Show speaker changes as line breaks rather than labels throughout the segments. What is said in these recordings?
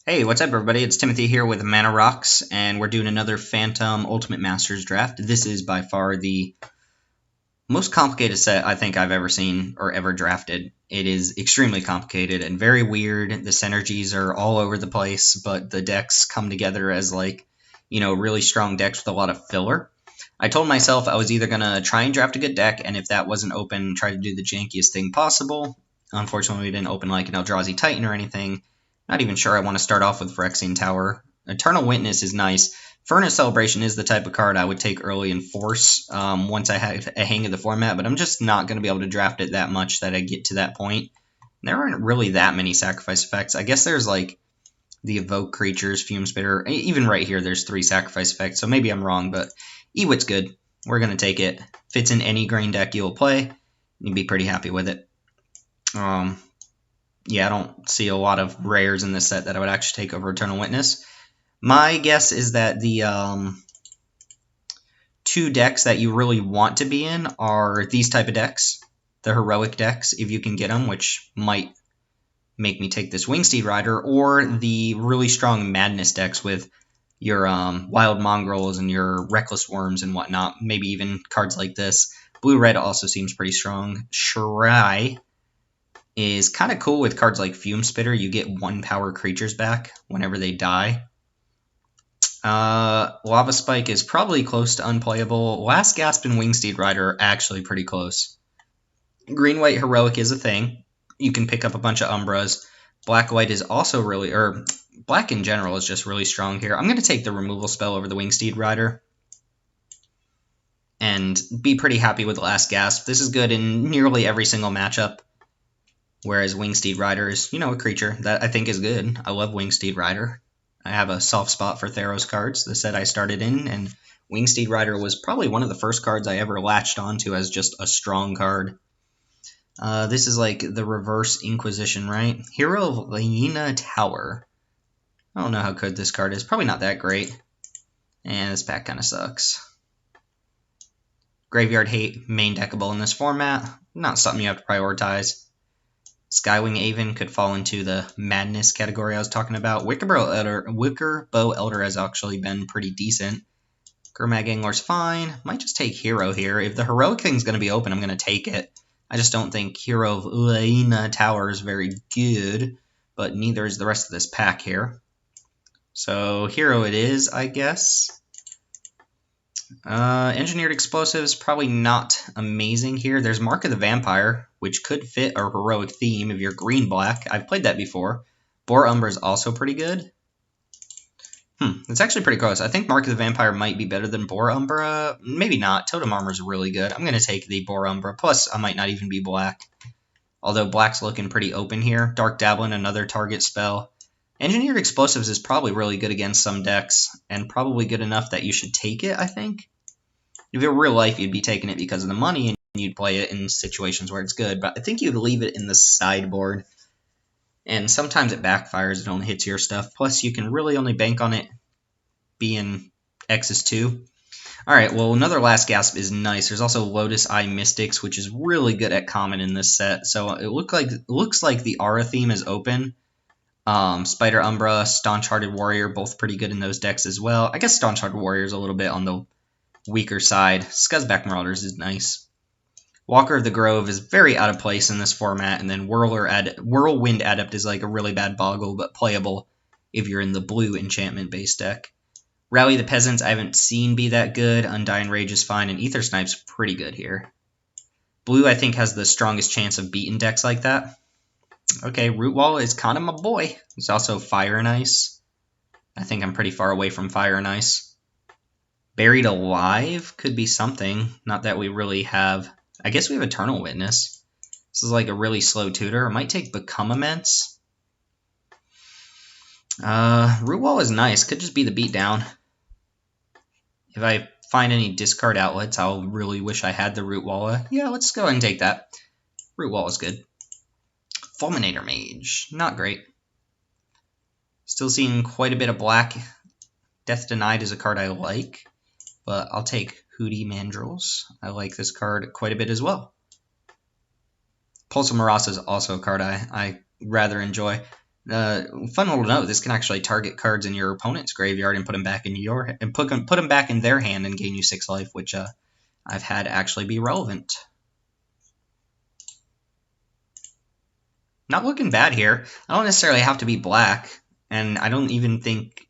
Hey, what's up, everybody? It's Timothy here with Mana Rocks, and we're doing another Phantom Ultimate Masters draft. This is by far the most complicated set I think I've ever seen or ever drafted. It is extremely complicated and very weird. The synergies are all over the place, but the decks come together as really strong decks with a lot of filler. I told myself I was either going to try and draft a good deck, and if that wasn't open, try to do the jankiest thing possible. Unfortunately, we didn't open like an Eldrazi Titan or anything. Not even sure I want to start off with Phyrexian Tower. Eternal Witness is nice. Furnace Celebration is the type of card I would take early in Force once I have a hang of the format, but I'm just not going to be able to draft it that much that I get to that point. There aren't really that many sacrifice effects. I guess there's like the Evoke Creatures, Fume Spitter. Even right here, there's 3 sacrifice effects, so maybe I'm wrong, but Ewit's good. We're going to take it. Fits in any green deck you'll play. You'd be pretty happy with it. Yeah, I don't see a lot of rares in this set that I would actually take over Eternal Witness. My guess is that the 2 decks that you really want to be in are these type of decks. The heroic decks, if you can get them, which might make me take this Wingsteed Rider, or the really strong Madness decks with your Wild Mongrels and your Reckless Worms and whatnot. Maybe even cards like this. Blue-Red also seems pretty strong. Shrai is kind of cool with cards like Fume Spitter. You get 1 power creatures back whenever they die. Lava Spike is probably close to unplayable. Last Gasp and Wingsteed Rider are actually pretty close. Green-White Heroic is a thing. You can pick up a bunch of Umbras. Black-White is also really, or Black in general is just really strong here. I'm going to take the removal spell over the Wingsteed Rider and be pretty happy with Last Gasp. This is good in nearly every single matchup. Whereas Wingsteed Rider is, a creature that I think is good. I love Wingsteed Rider. I have a soft spot for Theros cards, the set I started in, and Wingsteed Rider was probably one of the first cards I ever latched onto as just a strong card. This is like the reverse Inquisition, right? Hero of Laina Tower. I don't know how good this card is. Probably not that great. And this pack kind of sucks. Graveyard Hate, main deckable in this format. Not something you have to prioritize. Skywing Aven could fall into the Madness category I was talking about. Wickerbow Elder has actually been pretty decent. Gurmag Angler's fine. Might just take Hero here. If the Heroic thing's going to be open, I'm going to take it. I just don't think Hero of Laina Tower is very good, but neither is the rest of this pack here. So Hero it is, I guess. Engineered Explosives, probably not amazing here. There's Mark of the Vampire, which could fit a heroic theme if you're green-black. I've played that before. Boar Umbra is also pretty good. It's actually pretty close. I think Mark of the Vampire might be better than Boar Umbra. Maybe not. Totem Armor is really good. I'm going to take the Boar Umbra. Plus, I might not even be black. Although black's looking pretty open here. Dark Dablin, another target spell. Engineered Explosives is probably really good against some decks, and probably good enough that you should take it, I think. If you're real life, you'd be taking it because of the money, and you'd play it in situations where it's good, but I think you'd leave it in the sideboard. And sometimes it backfires, it only hits your stuff. Plus, you can really only bank on it being X's 2. Alright, well, another Last Gasp is nice. There's also Lotus Eye Mystics, which is really good at common in this set. So it looks like the Aura theme is open. Spider Umbra, Staunch Hearted Warrior, both pretty good in those decks as well. I guess Staunch Hearted Warrior is a little bit on the weaker side. Scuzzback Marauders is nice. Walker of the Grove is very out of place in this format, and then Whirlwind Adept is like a really bad boggle, but playable if you're in the blue enchantment-based deck. Rally the Peasants I haven't seen be that good. Undying Rage is fine, and Ether Snipe's pretty good here. Blue, I think, has the strongest chance of beating decks like that. Okay, Root Wall is kind of my boy. There's also Fire and Ice. I think I'm pretty far away from Fire and Ice. Buried Alive could be something. Not that we really have... I guess we have Eternal Witness. This is like a really slow tutor. I might take Become Immense. Root Wall is nice. Could just be the beatdown. If I find any discard outlets, I'll really wish I had the Root Wall. Yeah, let's go ahead and take that. Root Wall is good. Fulminator Mage. Not great. Still seeing quite a bit of black. Death Denied is a card I like, but I'll take Hootie Mandrills. I like this card quite a bit as well. Pulse of Marasa is also a card I rather enjoy. Fun little note: this can actually target cards in your opponent's graveyard and put them back into put them back in their hand and gain you 6 life, which I've had actually be relevant. Not looking bad here. I don't necessarily have to be black, and I don't even think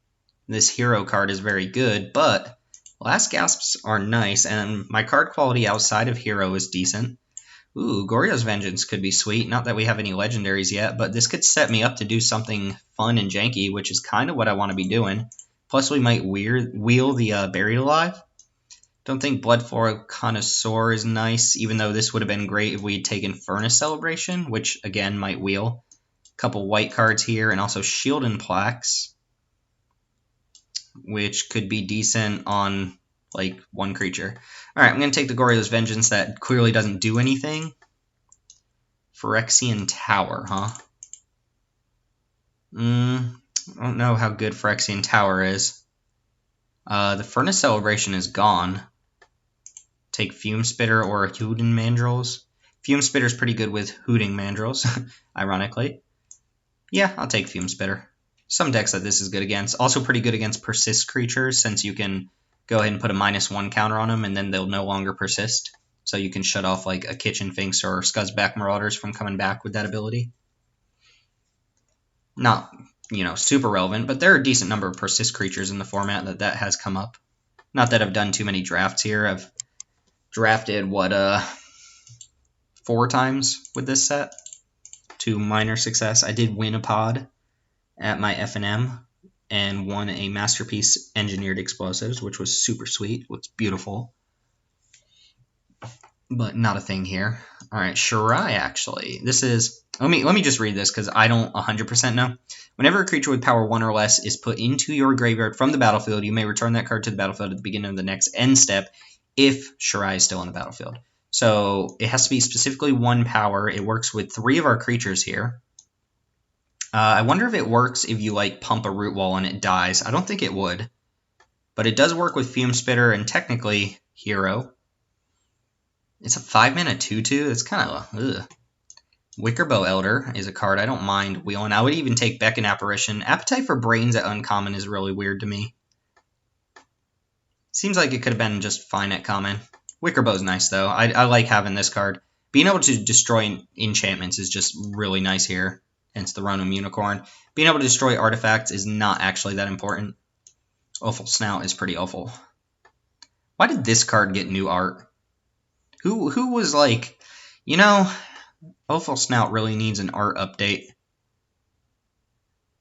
this hero card is very good, but last gasps are nice, and my card quality outside of hero is decent. Ooh, Goryo's Vengeance could be sweet. Not that we have any legendaries yet, but this could set me up to do something fun and janky, which is kind of what I want to be doing. Plus, we might wheel the Buried Alive. Don't think Bloodflow Connoisseur is nice, even though this would have been great if we had taken Furnace Celebration, which, again, might wheel. A couple white cards here, and also Shield and Plaques, which could be decent on like one creature. Alright, I'm going to take the Goryo's Vengeance that clearly doesn't do anything. Phyrexian Tower, huh? I don't know how good Phyrexian Tower is. The Furnace Celebration is gone. Take Fume Spitter or Hooting Mandrills. Fume Spitter's pretty good with Hooting Mandrills, ironically. Yeah, I'll take Fume Spitter. Some decks that this is good against. Also pretty good against Persist creatures, since you can go ahead and put a -1 counter on them, and then they'll no longer persist. So you can shut off like a Kitchen Finks or Scuzzback Marauders from coming back with that ability. Not, super relevant, but there are a decent number of Persist creatures in the format that has come up. Not that I've done too many drafts here. I've drafted, 4 times with this set to minor success. I did win a pod at my FNM and won a Masterpiece Engineered Explosives, which was super sweet. Looks beautiful. But not a thing here. Alright, Shirai, actually. This is... Let me just read this, because I don't 100% know. Whenever a creature with power 1 or less is put into your graveyard from the battlefield, you may return that card to the battlefield at the beginning of the next end step if Shirai is still on the battlefield. So it has to be specifically 1 power. It works with 3 of our creatures here. I wonder if it works if you, pump a Root Wall and it dies. I don't think it would. But it does work with Fume Spitter and technically Hero. It's a 5-mana 2/2. That's kind of ugh. Wickerbow Elder is a card I don't mind wheeling. I would even take Beckon Apparition. Appetite for Brains at uncommon is really weird to me. Seems like it could have been just fine at common. Wickerbow's nice, though. I like having this card. Being able to destroy enchantments is just really nice here. Hence the Ronom Unicorn. Being able to destroy artifacts is not actually that important. Awful Snout is pretty awful. Why did this card get new art? Who was like, Awful Snout really needs an art update.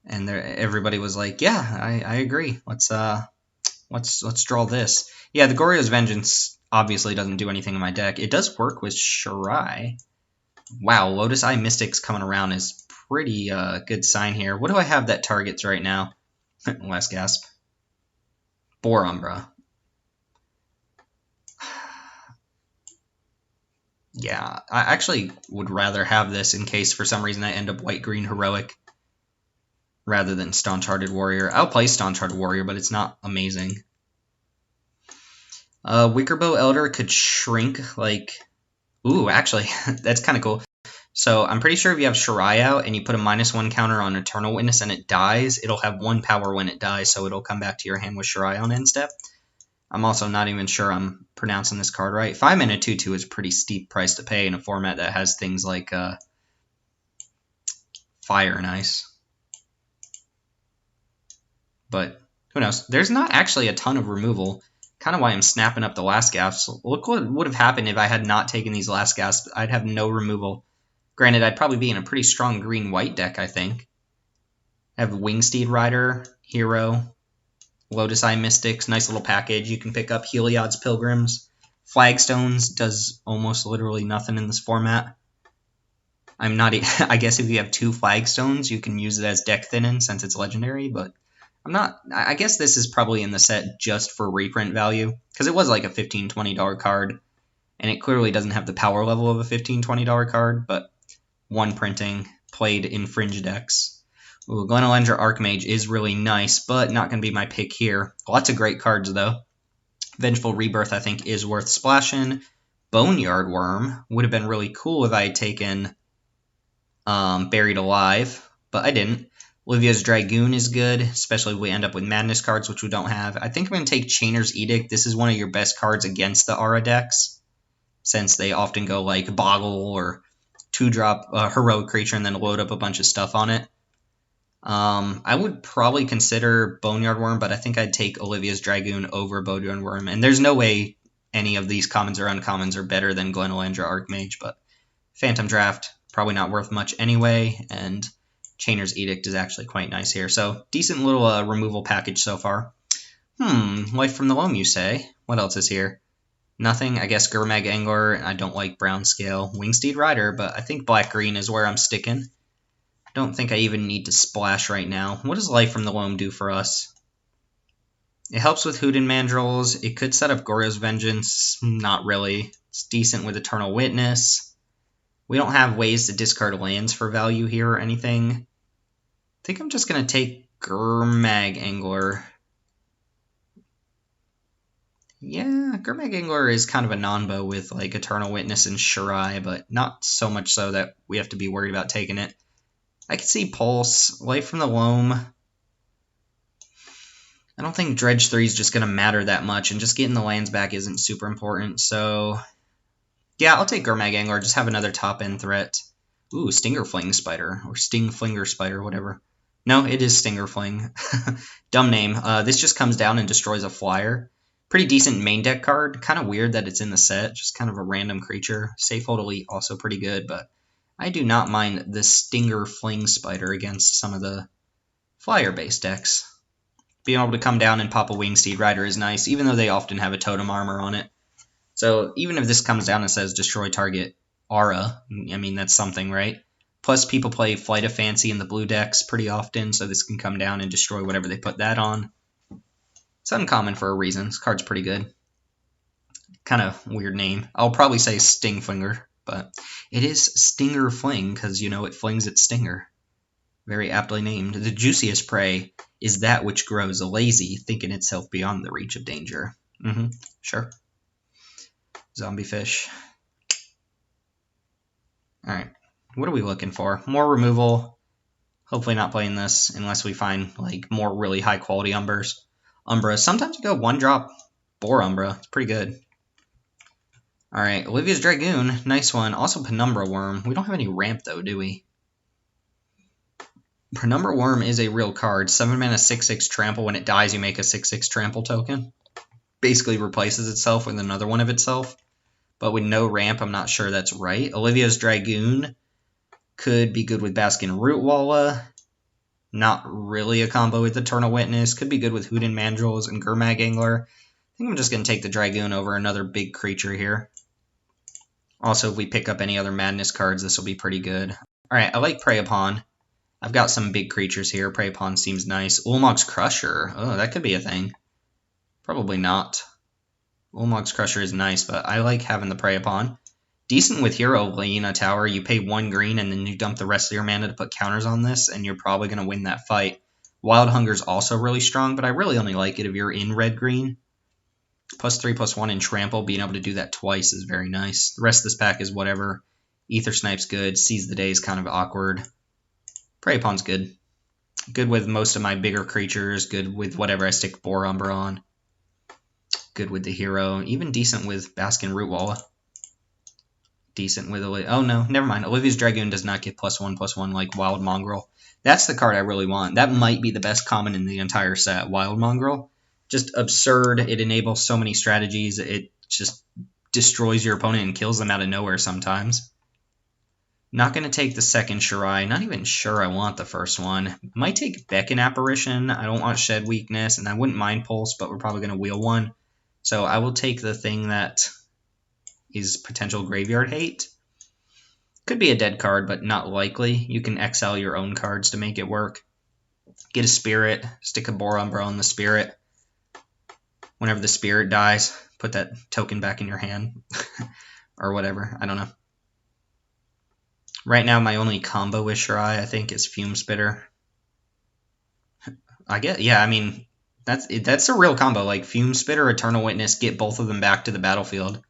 And everybody was like, yeah, I agree. Let's draw this. Yeah, the Goryo's Vengeance obviously doesn't do anything in my deck. It does work with Shirai. Wow, Lotus Eye Mystics coming around is pretty good sign here. What do I have that targets right now? Last gasp. Boar Umbra. Yeah, I actually would rather have this in case for some reason I end up white-green heroic rather than Staunch-Hearted Warrior. I'll play Staunch-Hearted Warrior, but it's not amazing. Wickerbow Elder could shrink, Ooh, actually, that's kind of cool. So I'm pretty sure if you have Shirai out and you put a -1 counter on Eternal Witness and it dies, it'll have 1 power when it dies, so it'll come back to your hand with Shirai on end step. I'm also not even sure I'm pronouncing this card right. 5-mana 2/2 is a pretty steep price to pay in a format that has things like Fire and Ice. But who knows? There's not actually a ton of removal. Kind of why I'm snapping up the last gasps. Look what would have happened if I had not taken these last gasps. I'd have no removal. Granted, I'd probably be in a pretty strong green-white deck, I think. I have Wingsteed Rider, Hero, Lotus Eye Mystics, nice little package. You can pick up Heliod's Pilgrims. Flagstones does almost literally nothing in this format. I guess if you have 2 Flagstones, you can use it as deck thinning since it's legendary, but I guess this is probably in the set just for reprint value, because it was like a $15, $20 card, and it clearly doesn't have the power level of a $15, $20 card, but 1 printing, played in fringe decks. Ooh, Glenelendra Archmage is really nice, but not going to be my pick here. Lots of great cards, though. Vengeful Rebirth, I think, is worth splashing. Boneyard Worm would have been really cool if I had taken Buried Alive, but I didn't. Olivia's Dragoon is good, especially if we end up with Madness cards, which we don't have. I think I'm going to take Chainer's Edict. This is one of your best cards against the Aura decks, since they often go like Boggle or 2-drop Heroic Creature and then load up a bunch of stuff on it. I would probably consider Boneyard Worm, but I think I'd take Olivia's Dragoon over Boneyard Worm. And there's no way any of these commons or uncommons are better than Glenalandra Archmage, but Phantom Draft, probably not worth much anyway, and Chainer's Edict is actually quite nice here. So, decent little removal package so far. Life from the Loam, you say? What else is here? Nothing. I guess Gurmag Angler. I don't like Brown Scale. Wingsteed Rider, but I think Black-Green is where I'm sticking. Don't think I even need to splash right now. What does Life from the Loam do for us? It helps with Hooden Mandrills. It could set up Goryo's Vengeance. Not really. It's decent with Eternal Witness. We don't have ways to discard lands for value here or anything. I think I'm just going to take Gurmag Angler. Yeah, Gurmag Angler is kind of a non-bow with like Eternal Witness and Shirai, but not so much so that we have to be worried about taking it. I could see Pulse, Life from the Loam. I don't think Dredge 3 is just going to matter that much, and just getting the lands back isn't super important. So, yeah, I'll take Gurmag Angler, just have another top-end threat. Ooh, Stinger Fling Spider, or Sting Flinger Spider, whatever. No, it is Stinger Fling. Dumb name. This just comes down and destroys a flyer. Pretty decent main deck card. Kind of weird that it's in the set, just kind of a random creature. Safe Hold Elite, also pretty good, but I do not mind the Stinger Fling Spider against some of the flyer-based decks. Being able to come down and pop a Wingsteed Rider is nice, even though they often have a totem armor on it. So even if this comes down and says destroy target Aura, I mean, that's something, right? Plus, people play Flight of Fancy in the blue decks pretty often, so this can come down and destroy whatever they put that on. It's uncommon for a reason. This card's pretty good. Kind of weird name. I'll probably say Stingflinger, but it is Stinger Fling because, you know, it flings its stinger. Very aptly named. The juiciest prey is that which grows lazy, thinking itself beyond the reach of danger. Sure. Zombie fish. Alright. What are we looking for? More removal. Hopefully not playing this unless we find like more really high quality Umbras. Sometimes you go 1-drop Boar Umbra. It's pretty good. Alright, Olivia's Dragoon. Nice one. Also Penumbra Worm. We don't have any ramp though, do we? Penumbra Worm is a real card. 7 mana 6/6 trample. When it dies, you make a 6/6 trample token. Basically replaces itself with another one of itself. But with no ramp, I'm not sure that's right. Olivia's Dragoon could be good with Baskin Rootwalla. Not really a combo with Eternal Witness. Could be good with Hooden Mandrills and Gurmag Angler. I think I'm just going to take the Dragoon over another big creature here. Also, if we pick up any other Madness cards, this will be pretty good. Alright, I like Prey Upon. I've got some big creatures here. Prey Upon seems nice. Ulamog's Crusher. Oh, that could be a thing. Probably not. Ulamog's Crusher is nice, but I like having the Prey Upon. Decent with Hero Lena Tower. You pay 1 green and then you dump the rest of your mana to put counters on this, and you're probably going to win that fight. Wild Hunger's also really strong, but I really only like it if you're in red-green. +3/+1 in Trample, being able to do that twice is very nice. The rest of this pack is whatever. Ether Snipe's good. Seize the Day is kind of awkward. Prey Upon's good. Good with most of my bigger creatures. Good with whatever I stick Boar Umbra on. Good with the hero. Even decent with Baskin Rootwalla. Decent with oh no, never mind. Olivia's Dragoon does not get +1/+1 like Wild Mongrel. That's the card I really want. That might be the best common in the entire set. Wild Mongrel. Just absurd. It enables so many strategies. It just destroys your opponent and kills them out of nowhere sometimes. Not going to take the second Shirai. Not even sure I want the first one. Might take Beckon Apparition. I don't want Shed Weakness, and I wouldn't mind Pulse, but we're probably going to wheel one. So I will take the thing that is potential Graveyard Hate. Could be a dead card, but not likely. You can exile your own cards to make it work. Get a Spirit. Stick a Boar Umbra on the Spirit. Whenever the Spirit dies, put that token back in your hand. Or whatever. I don't know. Right now, my only combo with Shirai, I think, is Fume Spitter. Yeah, I mean, that's a real combo. Like, Fume Spitter, Eternal Witness, get both of them back to the battlefield.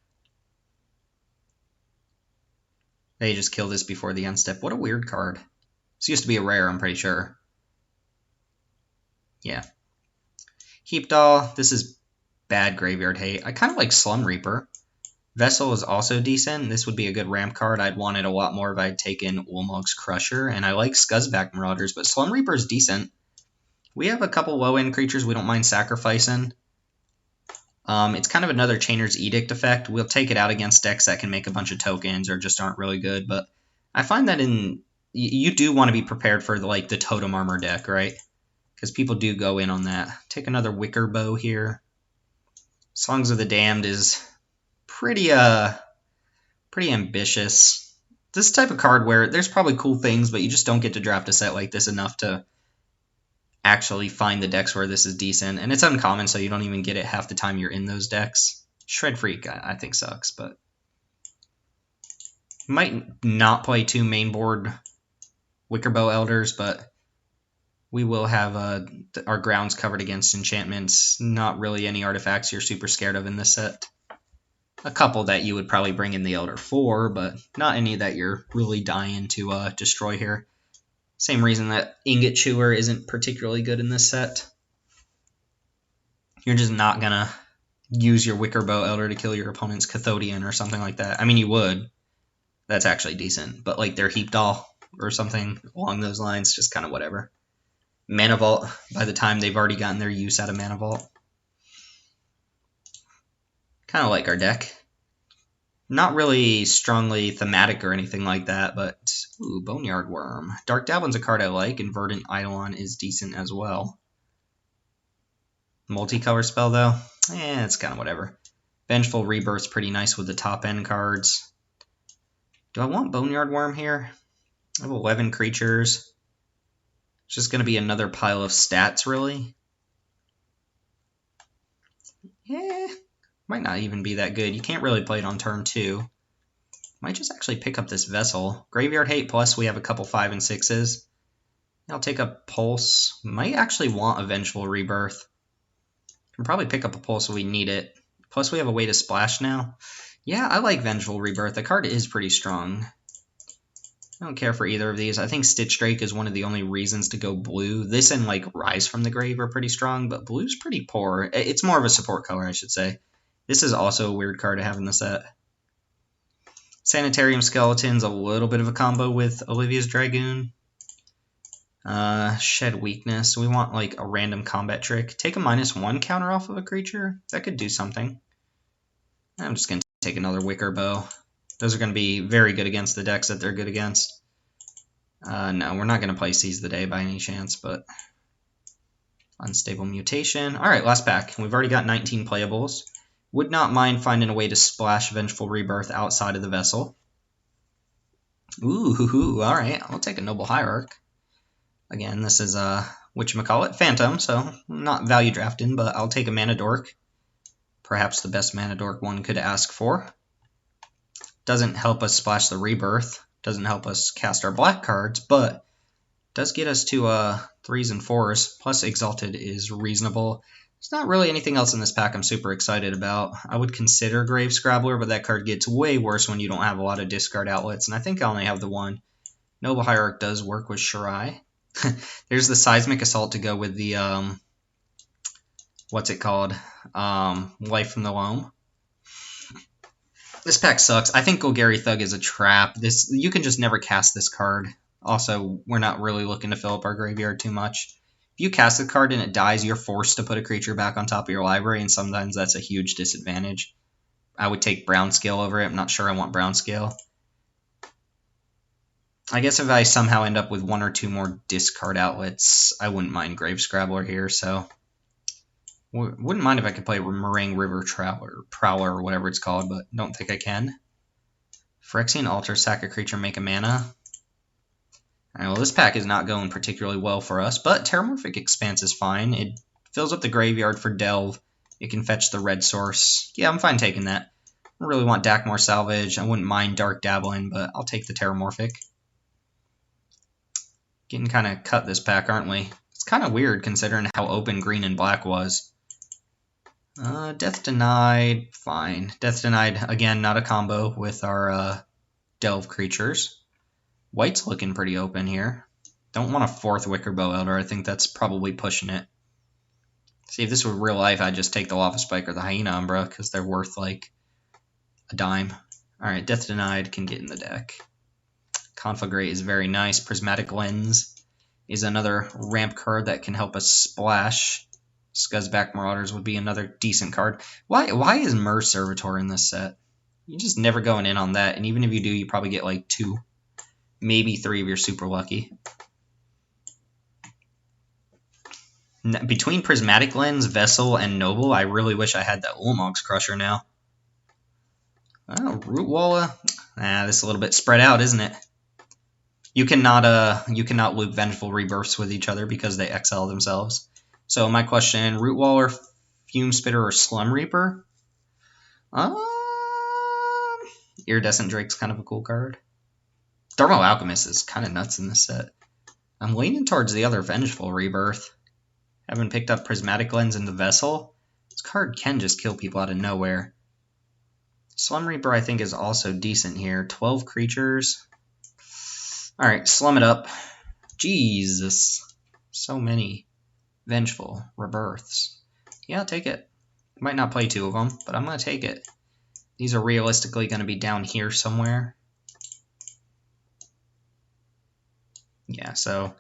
They just kill this before the end step. What a weird card. This used to be a rare, I'm pretty sure. Yeah. Heapdaw, this is bad graveyard hate. I kind of like Slum Reaper. Vessel is also decent. This would be a good ramp card. I'd want it a lot more if I'd taken Ulamog's Crusher. And I like Scuzzback Marauders, but Slum Reaper is decent. We have a couple low-end creatures we don't mind sacrificing. It's kind of another Chainer's Edict effect. We'll take it out against decks that can make a bunch of tokens or just aren't really good. But I find that you do want to be prepared for the Totem Armor deck, right? Because people do go in on that. Take another Wicker Bow here. Songs of the Damned is pretty ambitious. This type of card where there's probably cool things, but you just don't get to draft a set like this enough to actually find the decks where this is decent. And it's uncommon, so you don't even get it half the time you're in those decks. Shred Freak, I think, sucks, but might not play 2 main board Wickerbow Elders, but we will have our grounds covered against enchantments. Not really any artifacts you're super scared of in this set. A couple that you would probably bring in the Elder for, but not any that you're really dying to destroy here. Same reason that Ingot Chewer isn't particularly good in this set. You're just not going to use your Wickerbow Elder to kill your opponent's Cathodian or something like that. I mean, you would. That's actually decent. But like their Heapdaw or something along those lines, just kind of whatever. Mana Vault, by the time they've already gotten their use out of Mana Vault. Kind of like our deck. Not really strongly thematic or anything like that, but ooh, Boneyard Worm. Dark Dablin's a card I like, and Verdant Eidolon is decent as well. Multicolor spell, though? It's kind of whatever. Vengeful Rebirth's pretty nice with the top-end cards. Do I want Boneyard Worm here? I have 11 creatures. It's just going to be another pile of stats, really. Might not even be that good. You can't really play it on turn 2. Might just actually pick up this Vessel. Graveyard Hate plus we have a couple 5 and 6s. I'll take a Pulse. Might actually want a Vengeful Rebirth. Can probably pick up a Pulse if we need it. Plus we have a way to splash now. Yeah, I like Vengeful Rebirth. The card is pretty strong. I don't care for either of these. I think Stitch Drake is one of the only reasons to go blue. This and like Rise from the Grave are pretty strong, but blue's pretty poor. It's more of a support color, I should say. This is also a weird card to have in the set. Sanitarium Skeleton's a little bit of a combo with Olivia's Dragoon. Shed Weakness. We want like a random combat trick. Take a -1 counter off of a creature. That could do something. I'm just going to take another Wicker Bow. Those are going to be very good against the decks that they're good against. No, we're not going to play Seize the Day by any chance, but Unstable Mutation. All right, last pack. We've already got 19 playables. Would not mind finding a way to splash Vengeful Rebirth outside of the Vessel. Ooh, all right. I'll take a Noble Hierarch. Again, this is whatchamacallit, Phantom, so not value drafting, but I'll take a Mana Dork. Perhaps the best Mana Dork one could ask for. Doesn't help us splash the Rebirth. Doesn't help us cast our black cards, but does get us to 3s and 4s. Plus Exalted is reasonable. There's not really anything else in this pack I'm super excited about. I would consider Grave Scrabbler, but that card gets way worse when you don't have a lot of discard outlets, and I think I only have the one. Noble Hierarch does work with Shirai. There's the Seismic Assault to go with the, what's it called? Life from the Loam. This pack sucks. I think Golgari Thug is a trap. You can just never cast this card. Also, we're not really looking to fill up our graveyard too much. If you cast the card and it dies, you're forced to put a creature back on top of your library, and sometimes that's a huge disadvantage. I would take Brown Scale over it. I'm not sure I want Brown Scale. I guess if I somehow end up with 1 or 2 more discard outlets, I wouldn't mind Grave Scrabbler here, so wouldn't mind if I could play Meringue River Prowler or whatever it's called, but don't think I can. Phyrexian Altar, sack a creature, make a mana. Alright, well, this pack is not going particularly well for us, but Terramorphic Expanse is fine. It fills up the graveyard for Delve. It can fetch the red source. Yeah, I'm fine taking that. I don't really want Dakmor Salvage. I wouldn't mind Dark Dabbling, but I'll take the Terramorphic. Getting kind of cut this pack, aren't we? It's kind of weird considering how open green and black was. Death Denied, fine. Death Denied, again, not a combo with our Delve creatures. White's looking pretty open here. Don't want a 4th Wickerbow Elder. I think that's probably pushing it. See, if this were real life, I'd just take the Lava Spike or the Hyena Umbra, because they're worth, like, a dime. Alright, Death Denied can get in the deck. Conflagrate is very nice. Prismatic Lens is another ramp card that can help us splash. Scuzzback Marauders would be another decent card. Why is Mer's Servitor in this set? You're just never going in on that, and even if you do, you probably get, like, 2, maybe 3 if you're super lucky. Between Prismatic Lens, Vessel, and Noble, I really wish I had that Ulamog's Crusher now. Oh, Root Walla. This is a little bit spread out, isn't it? You cannot loop Vengeful Rebirths with each other because they exile themselves. So my question, Root Waller, Fume Spitter, or Slum Reaper? Iridescent Drake's kind of a cool card. Thermal Alchemist is kind of nuts in this set. I'm leaning towards the other Vengeful Rebirth. Haven't picked up Prismatic Lens in the Vessel. This card can just kill people out of nowhere. Slum Reaper, I think, is also decent here. 12 creatures. Alright, slum it up. Jesus. So many Vengeful Rebirths. Yeah, I'll take it. Might not play 2 of them, but I'm going to take it. These are realistically going to be down here somewhere. Yeah, so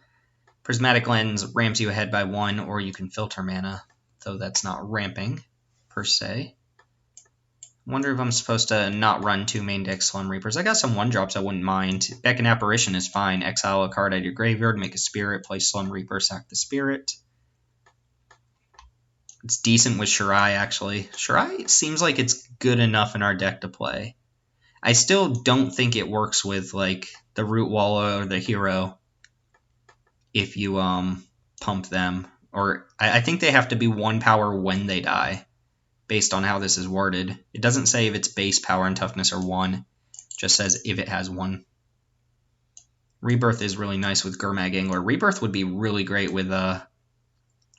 Prismatic Lens ramps you ahead by 1, or you can filter mana, though that's not ramping, per se. Wonder if I'm supposed to not run 2 main deck Slum Reapers. I got some 1-drops I wouldn't mind. Beck and Apparition is fine. Exile a card out of your graveyard, make a spirit, play Slum Reaper, sack the spirit. It's decent with Shirai, actually. Shirai seems like it's good enough in our deck to play. I still don't think it works with, like, the Root Walla or the Hero if you pump them. Or I think they have to be 1 power when they die, based on how this is worded. It doesn't say if it's base power and toughness or 1. It just says if it has 1. Rebirth is really nice with Gurmag Angler. Rebirth would be really great with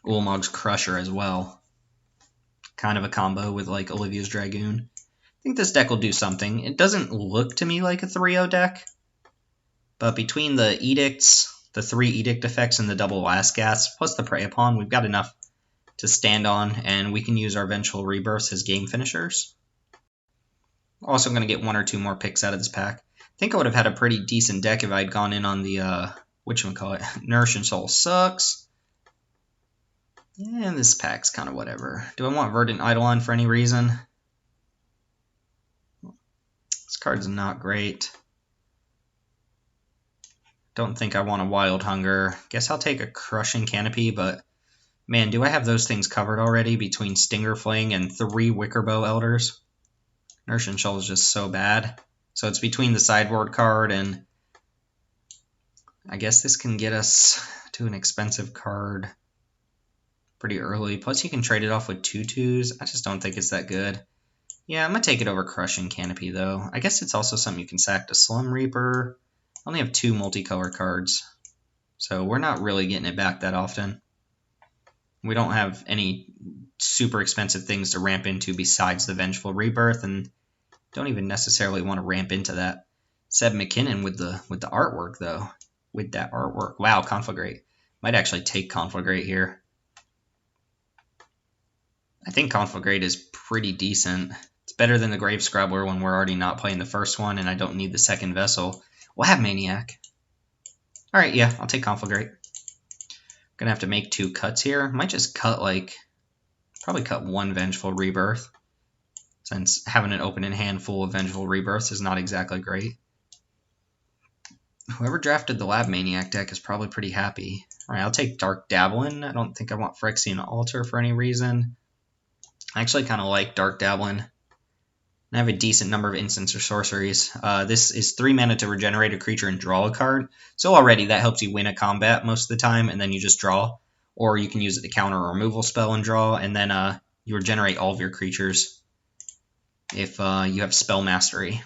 Ulamog's Crusher as well. Kind of a combo with, like, Olivia's Dragoon. I think this deck will do something. It doesn't look to me like a 3-0 deck, but between the Edicts, the 3 Edict effects, and the double Last Gasp, plus the Prey Upon, we've got enough to stand on, and we can use our Vengeful Rebirths as game finishers. Also going to get 1 or 2 more picks out of this pack. I think I would have had a pretty decent deck if I'd gone in on the, Nourishing Soul sucks. And this pack's kind of whatever. Do I want Verdant Eidolon for any reason? This card's not great. Don't think I want a Wild Hunger. Guess I'll take a Crushing Canopy, but man, do I have those things covered already between Stinger Fling and 3 Wickerbow Elders? Nourishing Soul is just so bad. So it's between the sideboard card and I guess this can get us to an expensive card pretty early. Plus you can trade it off with 2/2s. I just don't think it's that good. Yeah, I'm going to take it over Crushing Canopy, though. I guess it's also something you can sack to Slum Reaper. I only have 2 multicolor cards, so we're not really getting it back that often. We don't have any super expensive things to ramp into besides the Vengeful Rebirth, and don't even necessarily want to ramp into that. Seb McKinnon with the artwork, though. With that artwork. Wow, Conflagrate. Might actually take Conflagrate here. I think Conflagrate is pretty decent. It's better than the Grave Scrabbler when we're already not playing the first one and I don't need the second Vessel. Lab Maniac. Alright, yeah, I'll take Conflagrate. Gonna have to make 2 cuts here. Might just cut, like, probably cut 1 Vengeful Rebirth, since having an open in hand full of Vengeful Rebirths is not exactly great. Whoever drafted the Lab Maniac deck is probably pretty happy. Alright, I'll take Dark Dablin. I don't think I want Phyrexian Altar for any reason. I actually kind of like Dark Dablin. I have a decent number of instants or sorceries. This is 3 mana to regenerate a creature and draw a card. So already that helps you win a combat most of the time, and then you just draw. Or you can use it to counter a removal spell and draw, and then you regenerate all of your creatures if you have Spell Mastery.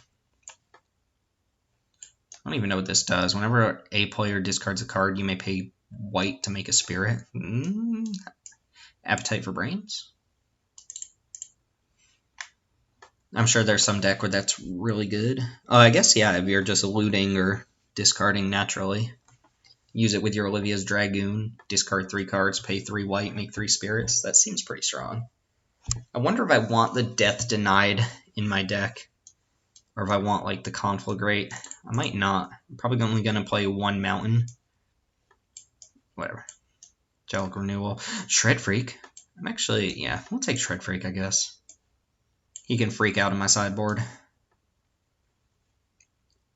I don't even know what this does. Whenever a player discards a card, you may pay white to make a spirit. Appetite for Brains? I'm sure there's some deck where that's really good. I guess, yeah, if you're just looting or discarding naturally. Use it with your Olivia's Dragoon. Discard 3 cards, pay 3 white, make 3 spirits. That seems pretty strong. I wonder if I want the Death Denied in my deck. Or if I want, like, the Conflagrate. I might not. I'm probably only going to play 1 Mountain. Whatever. Angelic Renewal. Shred Freak. I'm actually, yeah, we'll take Shred Freak, I guess. He can freak out on my sideboard.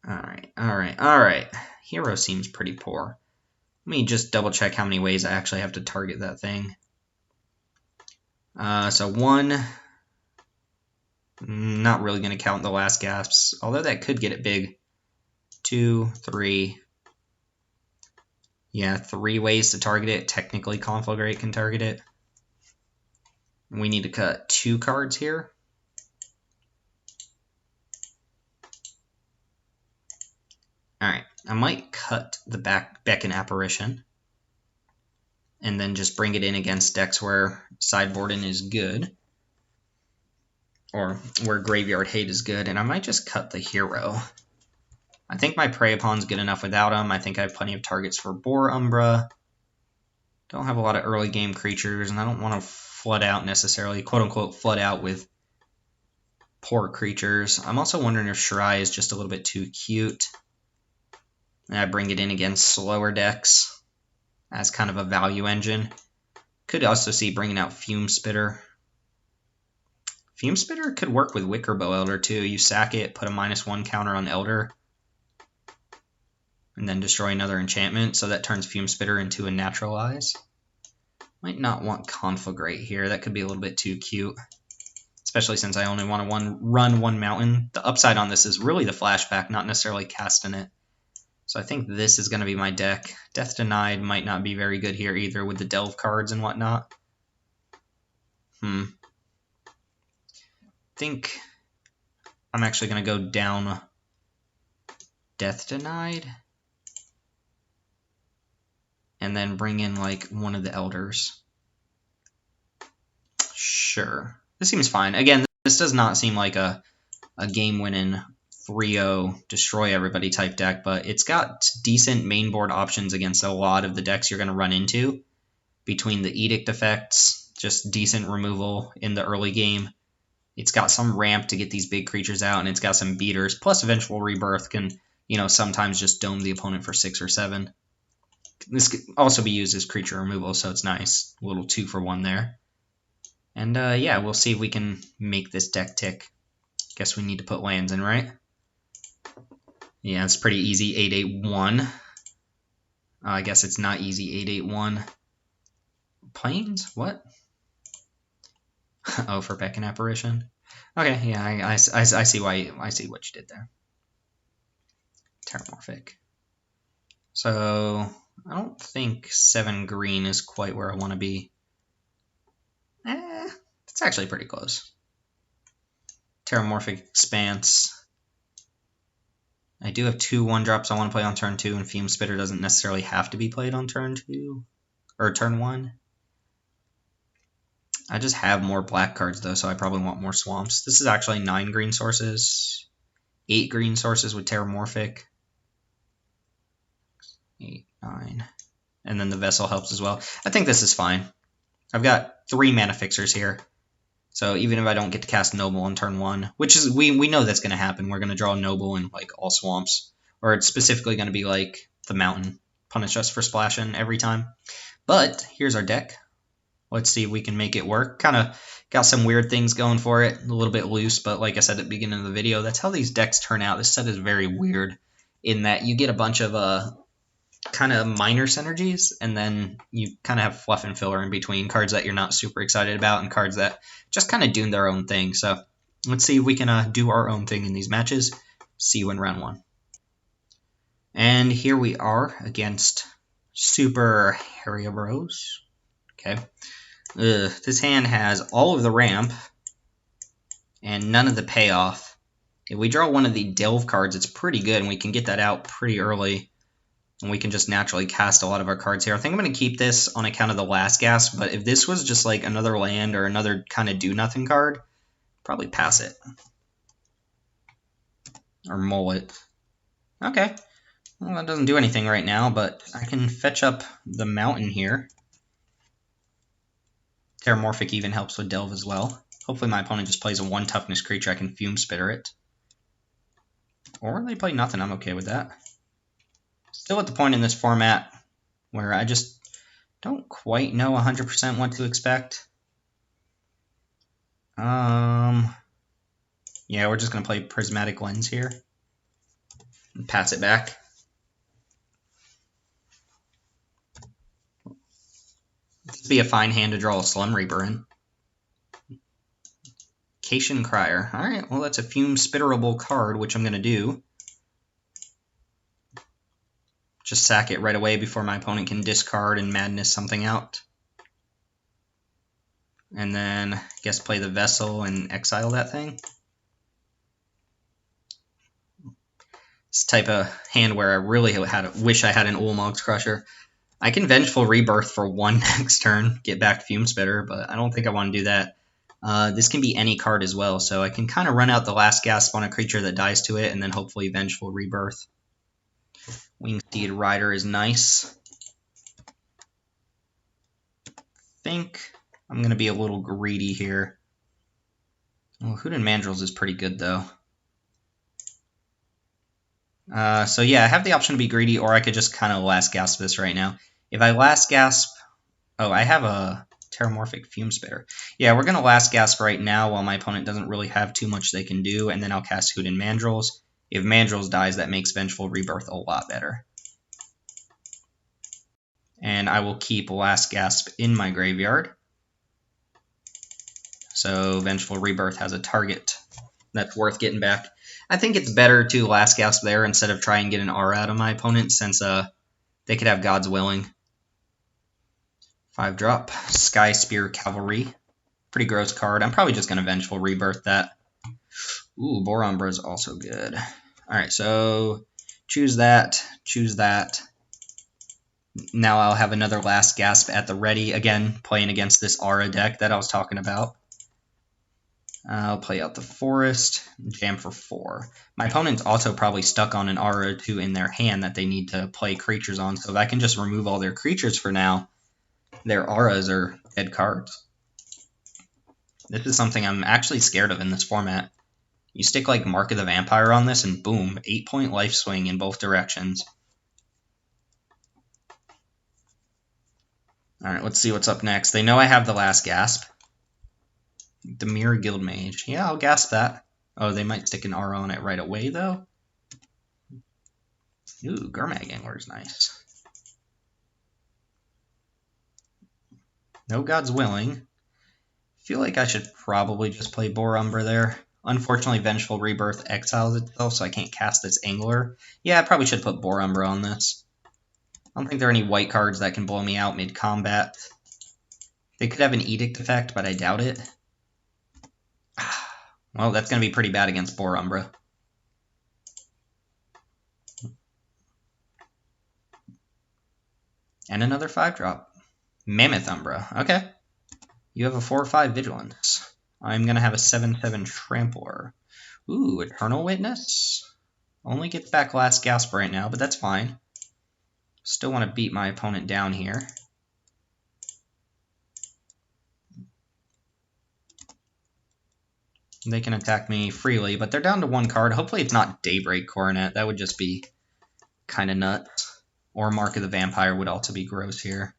Alright. Hero seems pretty poor. Let me just double check how many ways I actually have to target that thing. So 1... Not really going to count the last gasps, although that could get it big. 2, 3. Yeah, 3 ways to target it. Technically, Conflagrate can target it. We need to cut 2 cards here. Alright, I might cut the Beckon Apparition. And then just bring it in against decks where sideboarding is good. Or where Graveyard Hate is good. And I might just cut the Hero. I think my Prey Upon's good enough without him. I think I have plenty of targets for Boar Umbra. Don't have a lot of early game creatures, and I don't want to flood out necessarily, quote-unquote, flood out with poor creatures. I'm also wondering if Shirai is just a little bit too cute. And I bring it in against slower decks as kind of a value engine. Could also see bringing out Fume Spitter. Fume Spitter could work with Wickerbow Elder too. You sack it, put a -1 counter on Elder, and then destroy another enchantment, so that turns Fume Spitter into a Naturalize. Might not want Conflagrate here. That could be a little bit too cute, especially since I only want to run 1 Mountain. The upside on this is really the flashback, not necessarily casting it. So I think this is going to be my deck. Death Denied might not be very good here either with the Delve cards and whatnot. I think I'm actually going to go down Death Denied. And then bring in, like, one of the Elders. Sure. This seems fine. Again, this does not seem like a game-winning 3-0 destroy everybody type deck, but it's got decent mainboard options against a lot of the decks you're going to run into. Between the Edict effects, just decent removal in the early game. It's got some ramp to get these big creatures out, and it's got some beaters. Plus, Eventual Rebirth can, sometimes just dome the opponent for 6 or 7. This could also be used as creature removal, so it's nice. A little 2-for-1 there. And yeah, we'll see if we can make this deck tick. Guess we need to put lands in, right? Yeah, it's pretty easy. 8-8-1. I guess it's not easy. 8-8-1. Plains? What? Oh, for Beckon Apparition. Okay, yeah, I see why. I see what you did there. Terramorphic. So I don't think 7 green is quite where I want to be. It's actually pretty close. Terramorphic Expanse. I do have 2 1-drops I want to play on turn 2, and Fume Spitter doesn't necessarily have to be played on turn 2 or turn 1. I just have more black cards though, so I probably want more swamps. This is actually 9 green sources, 8 green sources with Terramorphic. 8, 9. And then the Vessel helps as well. I think this is fine. I've got 3 mana fixers here. So even if I don't get to cast Noble on turn 1, which is, we know that's going to happen. We're going to draw Noble in like all swamps. Or it's specifically going to be like the Mountain. Punish us for splashing every time. But here's our deck. Let's see if we can make it work. Kind of got some weird things going for it. A little bit loose, but like I said at the beginning of the video, that's how these decks turn out. This set is very weird in that you get a bunch of kind of minor synergies, and then you kind of have fluff and filler in between, cards that you're not super excited about and cards that just kind of do their own thing. So let's see if we can do our own thing in these matches. See you in round 1. And here we are against Super Harry Bros. Okay. This hand has all of the ramp and none of the payoff. If we draw one of the Delve cards, it's pretty good, and we can get that out pretty early. And we can just naturally cast a lot of our cards here. I think I'm going to keep this on account of the last gasp, but if this was just like another land or another kind of do-nothing card, probably pass it. Or mull it. Okay. Well, that doesn't do anything right now, but I can fetch up the mountain here. Terramorphic even helps with Delve as well. Hopefully my opponent just plays a 1 toughness creature. I can Fume Spitter it. Or they play nothing. I'm okay with that. Still at the point in this format where I just don't quite know 100% what to expect. Yeah, we're just going to play Prismatic Lens here. And pass it back. This would be a fine hand to draw a Slum Reaper in. Cation Crier. Alright, well that's a Fume Spitterable card, which I'm going to do. Just sack it right away before my opponent can discard and Madness something out. And then, I guess, play the Vessel and exile that thing. This type of hand where I really wish I had an Ulamog's Crusher. I can Vengeful Rebirth for 1 next turn, get back Fume Spitter, but I don't think I want to do that. This can be any card as well, so I can kind of run out the last gasp on a creature that dies to it, and then hopefully Vengeful Rebirth. Wingsteed Rider is nice. I think I'm going to be a little greedy here. Oh, Hooded Mandrills is pretty good, though. So yeah, I have the option to be greedy, or I could just kind of last gasp this right now. If I last gasp... Oh, I have a Terramorphic Fume Spitter. Yeah, we're going to last gasp right now while my opponent doesn't really have too much they can do, and then I'll cast Hooded Mandrills. If Mandrills dies, that makes Vengeful Rebirth a lot better. And I will keep Last Gasp in my graveyard. So Vengeful Rebirth has a target that's worth getting back. I think it's better to Last Gasp there instead of try and get an aura out of my opponent, since they could have God's Willing. 5-drop, Sky Spear Cavalry. Pretty gross card. I'm probably just going to Vengeful Rebirth that. Ooh, Borumbra is also good. Alright, so choose that, choose that. Now I'll have another Last Gasp at the ready, again, playing against this aura deck that I was talking about. I'll play out the Forest, jam for 4. My opponent's also probably stuck on an aura or 2 in their hand that they need to play creatures on, so if I can just remove all their creatures for now, their auras are dead cards. This is something I'm actually scared of in this format. You stick like Mark of the Vampire on this and boom, 8-point life swing in both directions. Alright, let's see what's up next. They know I have the Last Gasp. The Mirror Guildmage. Yeah, I'll gasp that. Oh, they might stick an aura on it right away, though. Ooh, Gurmag Angler is nice. No God's Willing. I feel like I should probably just play Borumbra there. Unfortunately, Vengeful Rebirth exiles itself, so I can't cast this Angler. Yeah, I probably should put Borumbra on this. I don't think there are any white cards that can blow me out mid-combat. They could have an Edict effect, but I doubt it. Well, that's going to be pretty bad against Borumbra. And another 5-drop. Mammoth Umbra. Okay. You have a 4/5 Vigilance. I'm going to have a 7/7 Trampler. Ooh, Eternal Witness. Only gets back Last Gasp right now, but that's fine. Still want to beat my opponent down here. They can attack me freely, but they're down to 1 card. Hopefully it's not Daybreak Coronet. That would just be kind of nuts. Or Mark of the Vampire would also be gross here.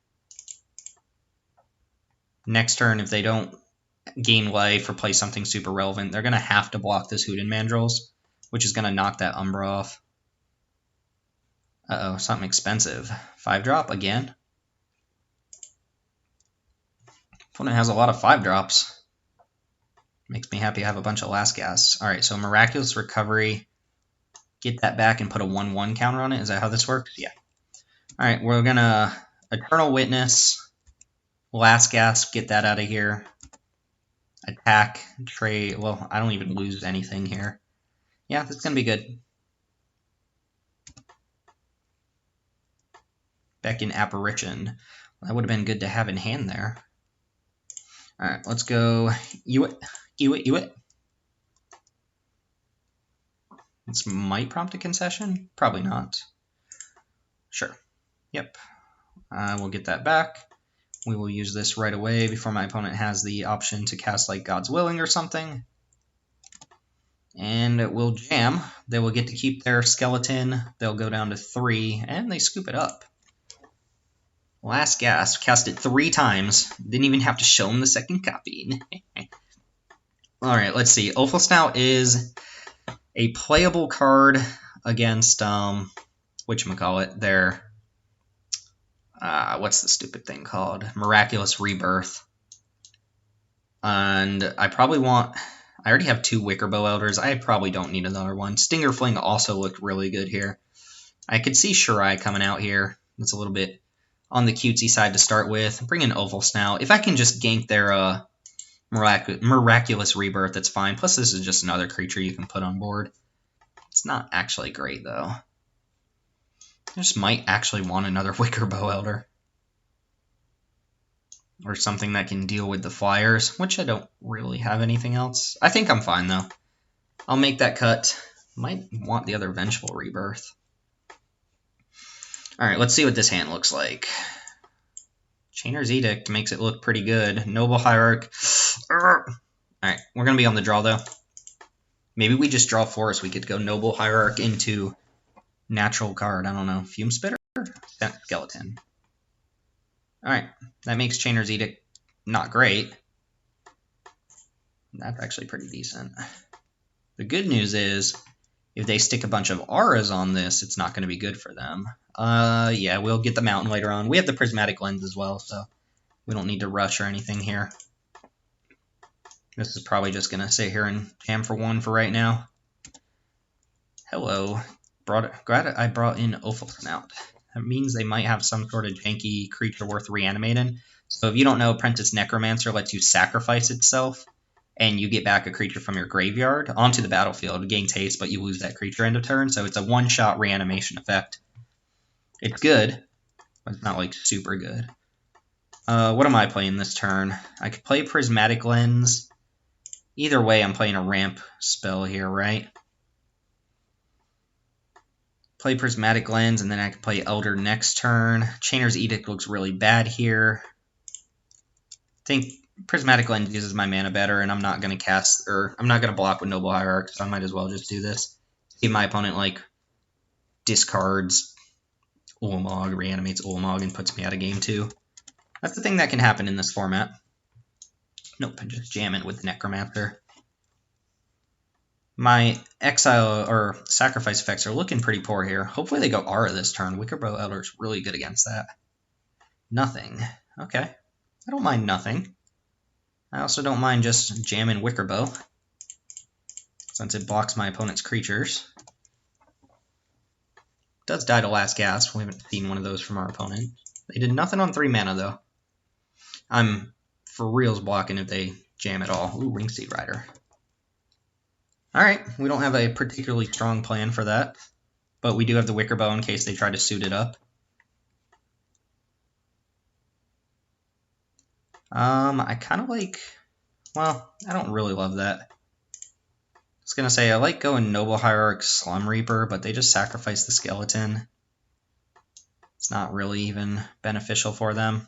Next turn, if they don't gain life or play something super relevant, they're going to have to block this Hooded Mandrills, which is going to knock that Umbra off. Uh-oh, something expensive. 5-drop again. Opponent has a lot of 5-drops. Makes me happy I have a bunch of Last Gas. Alright, so Miraculous Recovery. Get that back and put a 1/1 counter on it. Is that how this works? Yeah. Alright, we're going to Eternal Witness. Last Gasp, get that out of here. Attack, trade. Well, I don't even lose anything here. Yeah, that's going to be good. Beckon Apparition. That would have been good to have in hand there. Alright, let's go. Ewit. This might prompt a concession? Probably not. Sure. Yep. I will get that back. We will use this right away before my opponent has the option to cast like God's Willing or something. And it will jam. They will get to keep their skeleton. They'll go down to 3, and they scoop it up. Last gasp. Cast it 3 times. Didn't even have to show them the second copy. Alright, let's see. Offal Snout is a playable card against, whatchamacallit, their, what's the stupid thing called? Miraculous Rebirth. And I probably want... I already have 2 Wickerbow Elders. I probably don't need another one. Stinger Fling also looked really good here. I could see Shirai coming out here. That's a little bit on the cutesy side to start with. Bring in Offal Snout. If I can just gank their Miraculous Rebirth, that's fine. Plus, this is just another creature you can put on board. It's not actually great, though. I just might actually want another Wickerbow Elder. Or something that can deal with the flyers, which I don't really have anything else. I think I'm fine, though. I'll make that cut. Might want the other Vengeful Rebirth. Alright, let's see what this hand looks like. Chainer's Edict makes it look pretty good. Noble Hierarch. Alright, we're going to be on the draw, though. Maybe we just draw Forest. We could go Noble Hierarch into natural card. I don't know. Fume Spitter? Skeleton. Alright, that makes Chainer's Edict not great. That's actually pretty decent. The good news is, if they stick a bunch of auras on this, it's not going to be good for them. Yeah, we'll get the Mountain later on. We have the Prismatic Lens as well, so we don't need to rush or anything here. This is probably just going to sit here and jam for 1 for right now. Hello. Glad I brought in Offal Snout. That means they might have some sort of janky creature worth reanimating. So if you don't know, Apprentice Necromancer lets you sacrifice itself, and you get back a creature from your graveyard onto the battlefield. Gains haste, but you lose that creature end of turn, so it's a one-shot reanimation effect. It's good, but it's not, like, super good. What am I playing this turn? I could play Prismatic Lens. Either way, I'm playing a ramp spell here, right? Play Prismatic Lens, and then I can play Elder next turn. Chainer's Edict looks really bad here. I think Prismatic Lens uses my mana better, and I'm not going to cast, or I'm not going to block with Noble Hierarch, so I might as well just do this. See my opponent, like, discards Ulamog, reanimates Ulamog, and puts me out of game 2. That's the thing that can happen in this format. Nope, I just jam it with Necromancer. My exile or sacrifice effects are looking pretty poor here. Hopefully they go Aura this turn. Wickerbow Elder is really good against that. Nothing. Okay. I don't mind nothing. I also don't mind just jamming Wickerbow, since it blocks my opponent's creatures. It does die to last gasp. We haven't seen one of those from our opponent. They did nothing on 3 mana, though. I'm for reals blocking if they jam at all. Ooh, Ringseed Rider. Alright, we don't have a particularly strong plan for that, but we do have the Wickerbow in case they try to suit it up. I kind of like, well, I don't really love that. I was going to say, I like going Noble Hierarch Slum Reaper, but they just sacrifice the skeleton. It's not really even beneficial for them.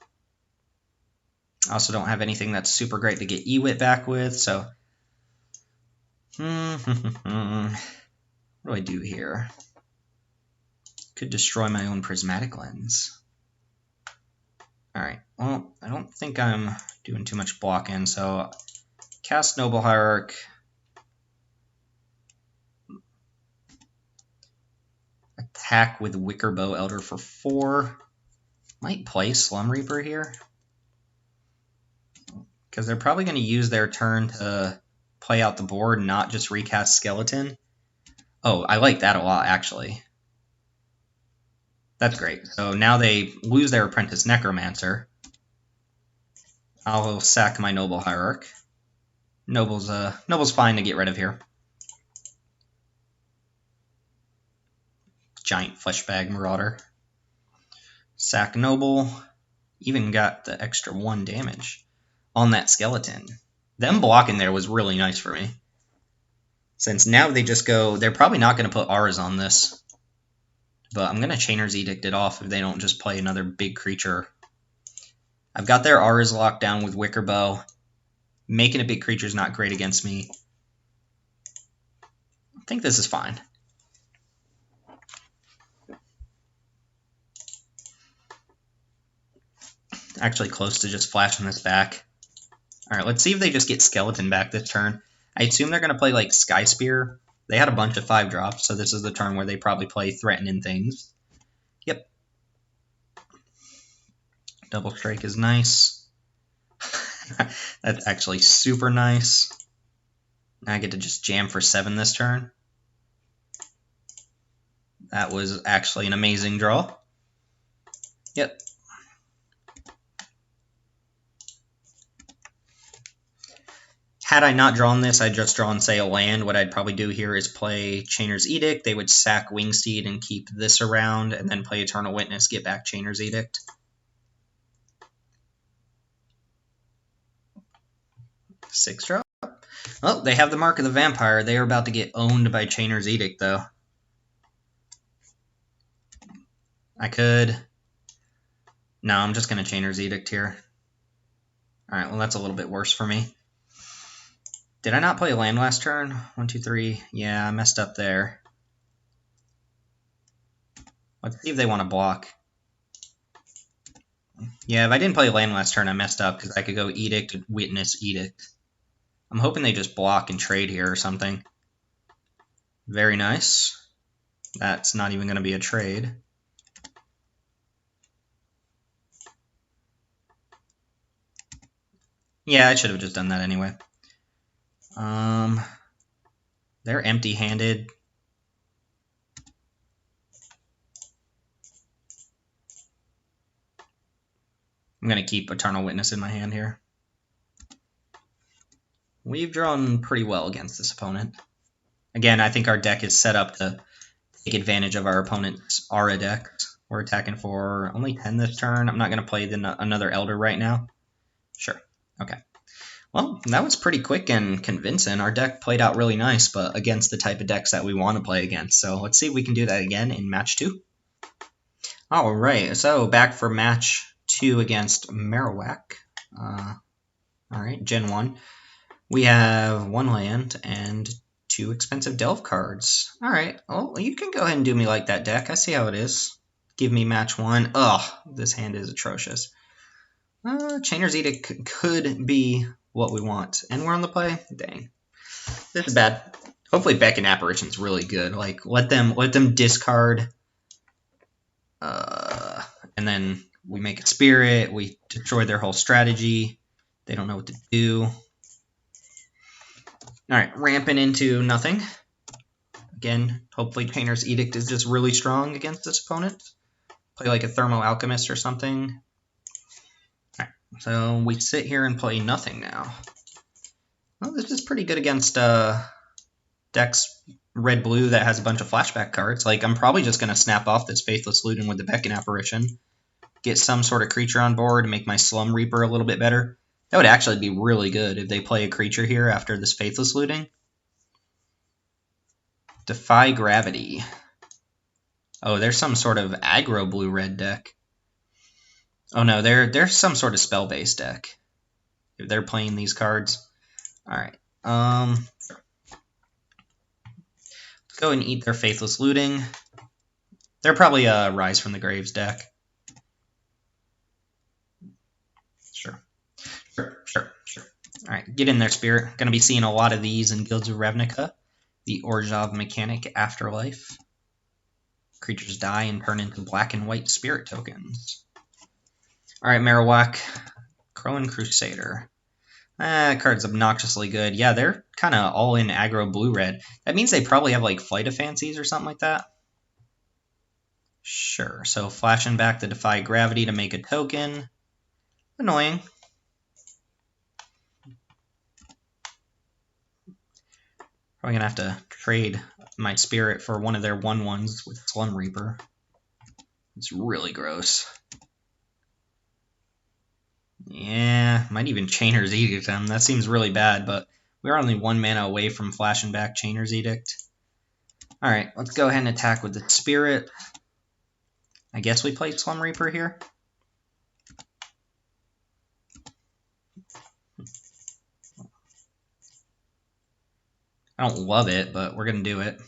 I also don't have anything that's super great to get Ewit back with, so... What do I do here? Could destroy my own Prismatic Lens. Alright, well, I don't think I'm doing too much blocking, so cast Noble Hierarch. Attack with Wickerbow Elder for 4. Might play Slum Reaper here, because they're probably going to use their turn to play out the board, not just recast Skeleton. Oh, I like that a lot, actually. That's great. So now they lose their Apprentice Necromancer. I'll sack my Noble Hierarch. Noble's fine to get rid of here. Giant Fleshbag Marauder. Sack Noble. Even got the extra 1 damage on that skeleton. Them blocking there was really nice for me. Since now they just go... They're probably not going to put auras on this. But I'm going to Chainer's Edict it off if they don't just play another big creature. I've got their R's locked down with Wicker Bow. Making a big creature is not great against me. I think this is fine. Actually close to just flashing this back. Alright, let's see if they just get Skeleton back this turn. I assume they're going to play like Sky Spear. They had a bunch of 5-drops, so this is the turn where they probably play Threatening things. Yep. Double Strike is nice. That's actually super nice. Now I get to just jam for 7 this turn. That was actually an amazing draw. Yep. Had I not drawn this, I'd just drawn, say, a land. What I'd probably do here is play Chainer's Edict. They would sack Wingsteed and keep this around, and then play Eternal Witness, get back Chainer's Edict. Six drop. Oh, they have the Mark of the Vampire. They are about to get owned by Chainer's Edict, though. I could... No, I'm just going to Chainer's Edict here. Alright, well, that's a little bit worse for me. Did I not play a land last turn? 1, 2, 3. Yeah, I messed up there. Let's see if they want to block. Yeah, if I didn't play a land last turn, I messed up because I could go Edict, Witness, Edict. I'm hoping they just block and trade here or something. Very nice. That's not even going to be a trade. Yeah, I should have just done that anyway. They're empty-handed. I'm going to keep Eternal Witness in my hand here. We've drawn pretty well against this opponent. Again, I think our deck is set up to take advantage of our opponent's Aura deck. We're attacking for only 10 this turn. I'm not going to play another Elder right now. Sure. Okay. Well, that was pretty quick and convincing. Our deck played out really nice, but against the type of decks that we want to play against. So let's see if we can do that again in match 2. All right, so back for match 2 against Marowak. All right, Gen 1. We have 1 land and 2 expensive Delve cards. All right, well, you can go ahead and do me like that, deck. I see how it is. Give me match 1. Ugh, this hand is atrocious. Chainer's Edict could be what we want. And we're on the play? Dang. This is bad. Hopefully Beck and Apparition's really good. Like, let them discard. And then we make a Spirit. We destroy their whole strategy. They don't know what to do. Alright, ramping into nothing. Again, hopefully Chainer's Edict is just really strong against this opponent. Play like a Thermo Alchemist or something. Alright, so we sit here and play nothing now. Well, this is pretty good against decks red-blue that has a bunch of flashback cards. Like, I'm probably just going to snap off this Faithless Looting with the Beckon Apparition. Get some sort of creature on board and make my Slum Reaper a little bit better. That would actually be really good if they play a creature here after this Faithless Looting. Defy Gravity. Oh, there's some sort of aggro blue-red deck. Oh no, they're some sort of spell-based deck. If they're playing these cards. Alright. Let's go and eat their Faithless Looting. They're probably a Rise from the Graves deck. Sure. Alright, get in there, Spirit. Gonna be seeing a lot of these in Guilds of Ravnica. The Orzhov Mechanic Afterlife. Creatures die and turn into black and white spirit tokens. Alright, Marowak. Crowan Crusader. Card's obnoxiously good. Yeah, they're kind of all in aggro blue-red. That means they probably have, like, Flight of Fancies or something like that. Sure, so flashing back the Defy Gravity to make a token. Annoying. Probably gonna have to trade my Spirit for one of their 1/1s with Slum Reaper. It's really gross. Yeah, might even Chainer's Edict them. That seems really bad, but we're only 1 mana away from flashing back Chainer's Edict. Alright, let's go ahead and attack with the Spirit. I guess we play Slum Reaper here. I don't love it, but we're going to do it.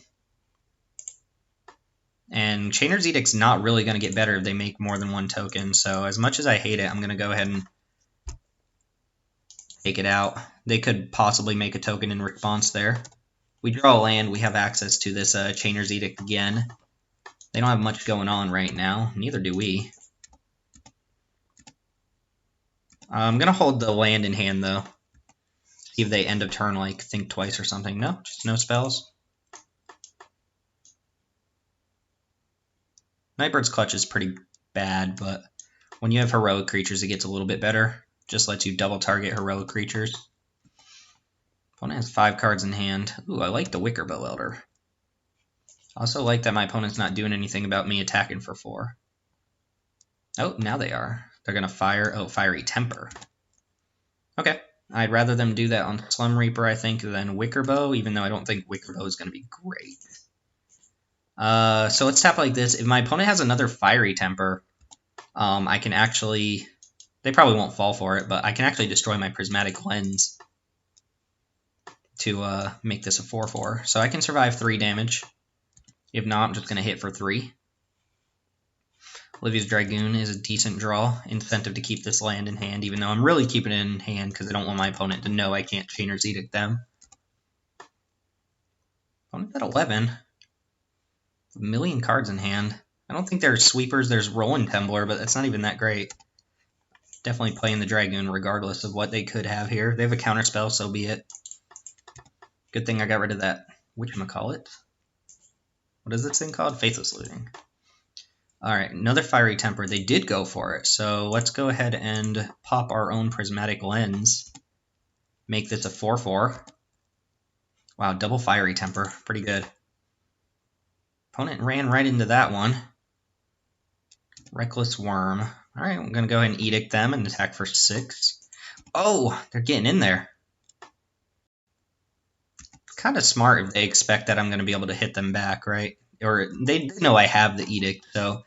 And Chainer's Edict's not really going to get better if they make more than one token, so as much as I hate it, I'm going to go ahead and take it out. They could possibly make a token in response there. We draw a land, we have access to this Chainer's Edict again. They don't have much going on right now, neither do we. I'm going to hold the land in hand, though. See if they end of turn, like, think twice or something. No, just no spells. Nightbird's Clutch is pretty bad, but when you have heroic creatures, it gets a little bit better. Just lets you double target heroic creatures. Opponent has 5 cards in hand. Ooh, I like the Wickerbow Elder. I also like that my opponent's not doing anything about me attacking for 4. Oh, now they are. They're going to fire. Oh, Fiery Temper. Okay. I'd rather them do that on Slum Reaper, I think, than Wickerbow, even though I don't think Wickerbow is going to be great. So let's tap like this. If my opponent has another Fiery Temper, I can actually... They probably won't fall for it, but I can actually destroy my Prismatic Lens to make this a 4/4. So I can survive 3 damage. If not, I'm just going to hit for 3. Olivia's Dragoon is a decent draw. Incentive to keep this land in hand, even though I'm really keeping it in hand because I don't want my opponent to know I can't Chainer's Edict them. Opponent's at 11. A million cards in hand. I don't think there's sweepers. There's Rolling Tembler, but that's not even that great. Definitely playing the Dragoon regardless of what they could have here. They have a counterspell, so be it. Good thing I got rid of that. Whatchamacallit? What is this thing called? Faithless Looting. Alright, another Fiery Temper. They did go for it, so let's go ahead and pop our own Prismatic Lens. Make this a 4/4. Wow, double Fiery Temper. Pretty good. Opponent ran right into that one. Reckless Worm. Alright, I'm going to go ahead and Edict them and attack for 6. Oh, they're getting in there. Kind of smart if they expect that I'm going to be able to hit them back, right? Or they know I have the Edict, so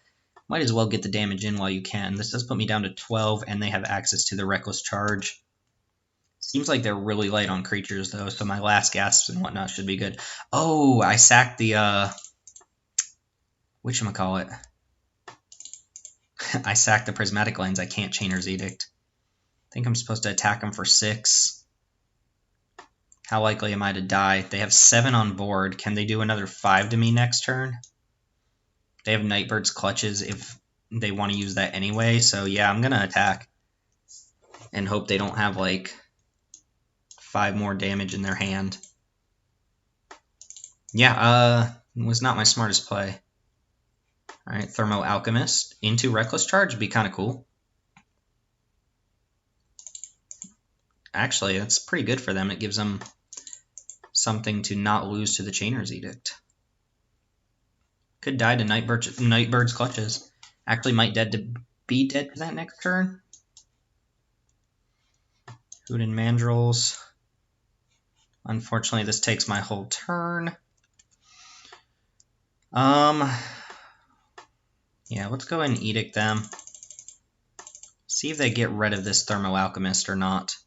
might as well get the damage in while you can. This does put me down to 12, and they have access to the Reckless Charge. Seems like they're really light on creatures, though, so my last gasps and whatnot should be good. Oh, I sacked the, whatchamacallit? I sacked the Prismatic Lens. I can't Chainer's Edict. I think I'm supposed to attack them for 6. How likely am I to die? They have 7 on board. Can they do another 5 to me next turn? They have Nightbird's Clutches if they want to use that anyway, so yeah, I'm going to attack. And hope they don't have, like, 5 more damage in their hand. Yeah, it was not my smartest play. Alright, Thermo Alchemist into Reckless Charge would be kind of cool. Actually, that's pretty good for them. It gives them something to not lose to the Chainer's Edict. Could die to Nightbird's Clutches. Actually, might be dead to that next turn. Hooded Mandrills. Unfortunately, this takes my whole turn. Yeah, let's go ahead and Edict them. See if they get rid of this Thermo Alchemist or not.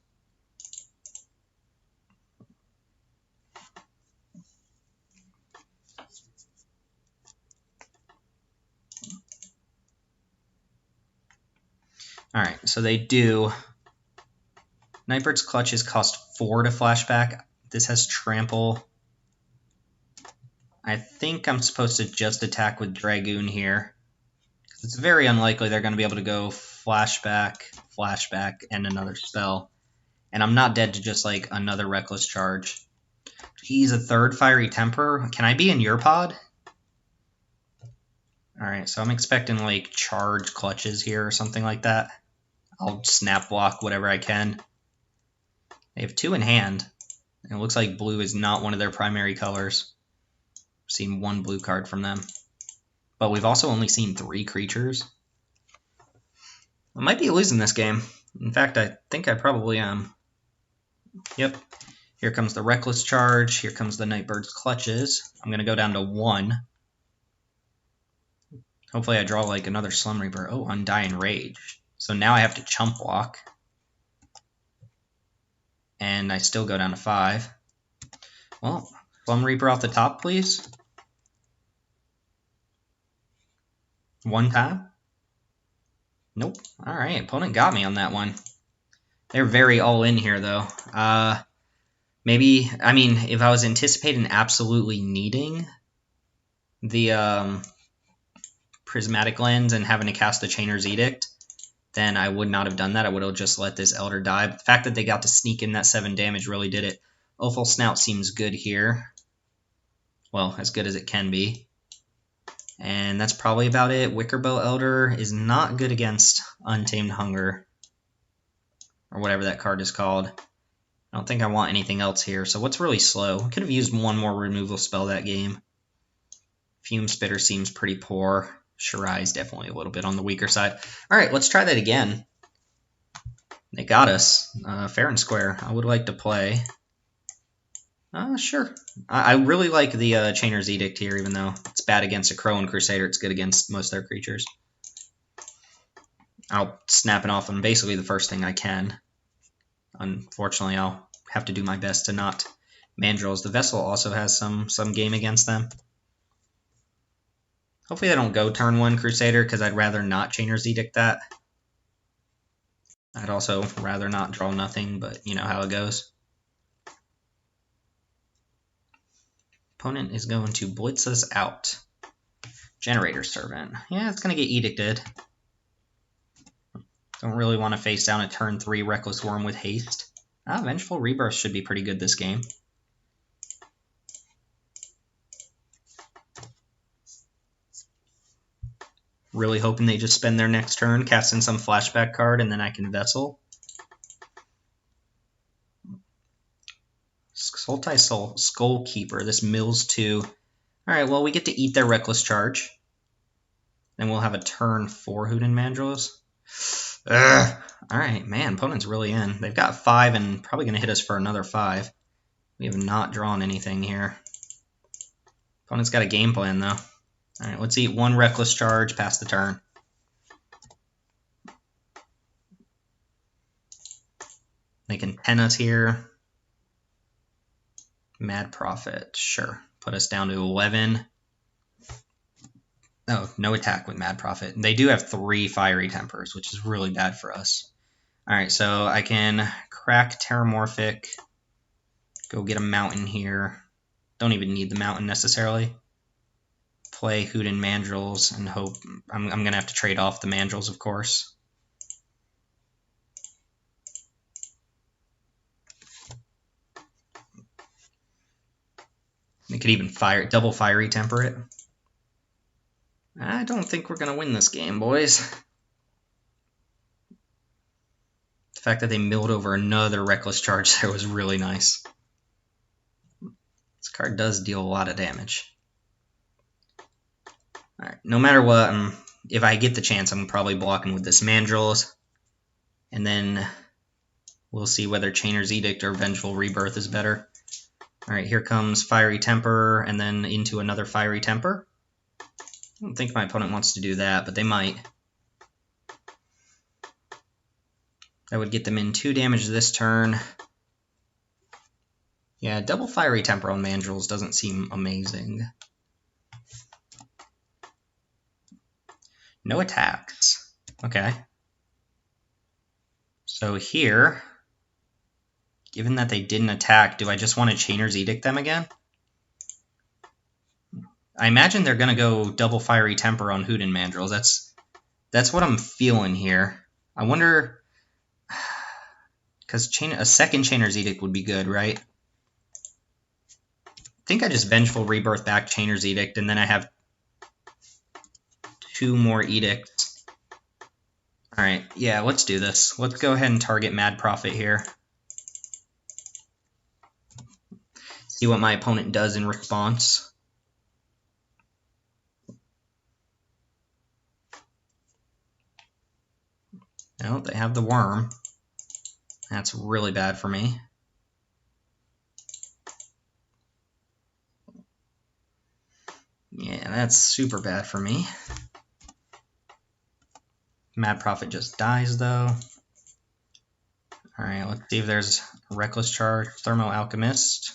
Alright, so they do. Nightbird's Clutches cost 4 to flashback. This has Trample. I think I'm supposed to just attack with Dragoon here. It's very unlikely they're going to be able to go flashback, flashback, and another spell. And I'm not dead to just, like, another Reckless Charge. He's a 3rd Fiery Temper. Can I be in your pod? Alright, so I'm expecting, like, Charge Clutches here or something like that. I'll Snap Block whatever I can. They have 2 in hand. And it looks like blue is not one of their primary colors. I've seen 1 blue card from them. But we've also only seen 3 creatures. I might be losing this game. In fact, I think I probably am. Yep. Here comes the Reckless Charge. Here comes the Nightbird's Clutches. I'm going to go down to 1. Hopefully I draw like another Slum Reaper. Oh, Undying Rage. So now I have to chump block. And I still go down to 5. Well, Slum Reaper off the top, please. One time. Nope. Alright, opponent got me on that one. They're very all in here, though. Maybe, I mean, if I was anticipating absolutely needing the Prismatic Lens and having to cast the Chainer's Edict, then I would not have done that. I would have just let this Elder die. But the fact that they got to sneak in that 7 damage really did it. Offal Snout seems good here. Well, as good as it can be. And that's probably about it. Wickerbow Elder is not good against Untamed Hunger, or whatever that card is called. I don't think I want anything else here. So what's really slow? I could have used one more removal spell that game. Fume Spitter seems pretty poor. Shirai is definitely a little bit on the weaker side. All right, let's try that again. They got us. Fair and square. I would like to play. Sure. I really like the Chainer's Edict here, even though it's bad against a Crow and Crusader. It's good against most of their creatures. I'll snap it off on basically the first thing I can. Unfortunately, I'll have to do my best to not Mandrills. The Vessel also has some game against them. Hopefully they don't go turn 1 Crusader, because I'd rather not Chainer's Edict that. I'd also rather not draw nothing, but you know how it goes. Opponent is going to blitz us out. Generator Servant. Yeah, it's going to get Edicted. Don't really want to face down a turn 3 Reckless Worm with haste. Vengeful Rebirth should be pretty good this game. Really hoping they just spend their next turn, cast in some flashback card, and then I can Vessel. Sultai Skull Keeper. This mills 2. Alright, well, we get to eat their Reckless Charge. Then we'll have a turn 4 Hoodin Mandrills. Alright, man, opponent's really in. They've got 5 and probably going to hit us for another 5. We have not drawn anything here. Opponent's got a game plan, though. Alright, let's eat 1 Reckless Charge, pass the turn. They can 10 us here. Mad Prophet, sure. Put us down to 11. Oh, no attack with Mad Prophet. They do have 3 Fiery Tempers, which is really bad for us. Alright, so I can crack Terramorphic, go get a Mountain here. Don't even need the Mountain necessarily. Play Hoodin Mandrills and hope... I'm going to have to trade off the Mandrills, of course. They could even double Fiery Temper it. I don't think we're going to win this game, boys. The fact that they milled over another Reckless Charge there was really nice. This card does deal a lot of damage. Alright, no matter what, if I get the chance, I'm probably blocking with this Mandrills. And then we'll see whether Chainer's Edict or Vengeful Rebirth is better. Alright, here comes Fiery Temper, and then into another Fiery Temper. I don't think my opponent wants to do that, but they might. That would get them in 2 damage this turn. Yeah, double Fiery Temper on Mandrills doesn't seem amazing. No attacks. Okay. So here, given that they didn't attack, do I just want to Chainer's Edict them again? I imagine they're going to go double Fiery Temper on Hoodin Mandrills. That's what I'm feeling here. I wonder... Because a second Chainer's Edict would be good, right? I think I just Vengeful Rebirth back Chainer's Edict, and then I have 2 more Edicts. Alright, yeah, let's do this. Let's go ahead and target Mad Prophet here. See what my opponent does in response. No, they have the Worm. That's really bad for me. Yeah, that's super bad for me. Mad Prophet just dies, though. Alright, let's see if there's Reckless Charge, Thermo Alchemist.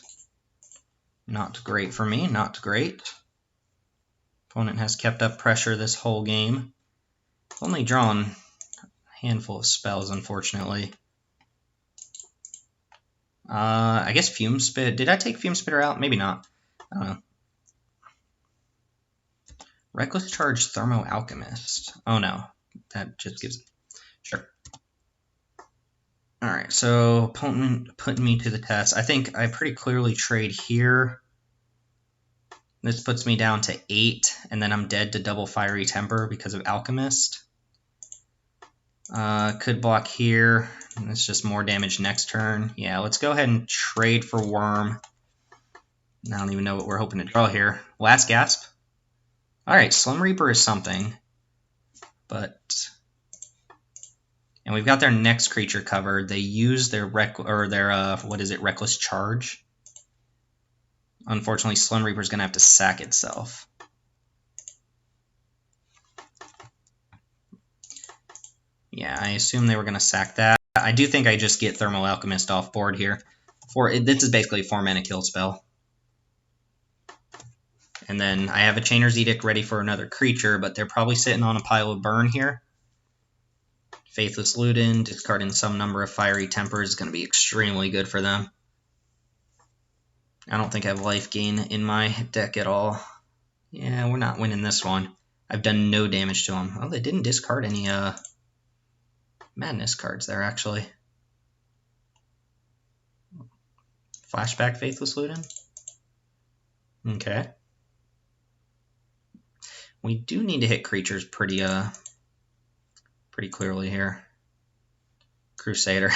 Not great for me, not great. Opponent has kept up pressure this whole game. Only drawn a handful of spells, unfortunately. I guess Fume Spit. Did I take Fume Spitter out? Maybe not. I don't know. Reckless Charge, Thermo Alchemist. Oh no, that just gives. Sure. Alright, so opponent putting me to the test. I think I pretty clearly trade here. This puts me down to 8, and then I'm dead to double Fiery Temper because of Alchemist. Could block here. It's just more damage next turn. Yeah, let's go ahead and trade for Worm. I don't even know what we're hoping to draw here. Last Gasp. Alright, Slum Reaper is something. But... And we've got their next creature covered. They use their Reckless Charge. Unfortunately, Slum Reaper's gonna have to sack itself. Yeah, I assume they were gonna sack that. I do think I just get Thermal Alchemist off board here. This is basically a 4-mana kill spell. And then I have a Chainer's Edict ready for another creature, but they're probably sitting on a pile of burn here. Faithless Ludin, discarding some number of Fiery Tempers is going to be extremely good for them. I don't think I have life gain in my deck at all. Yeah, we're not winning this one. I've done no damage to them. Oh, they didn't discard any Madness cards there, actually. Flashback Faithless Ludin? Okay. We do need to hit creatures pretty clearly here. Crusader.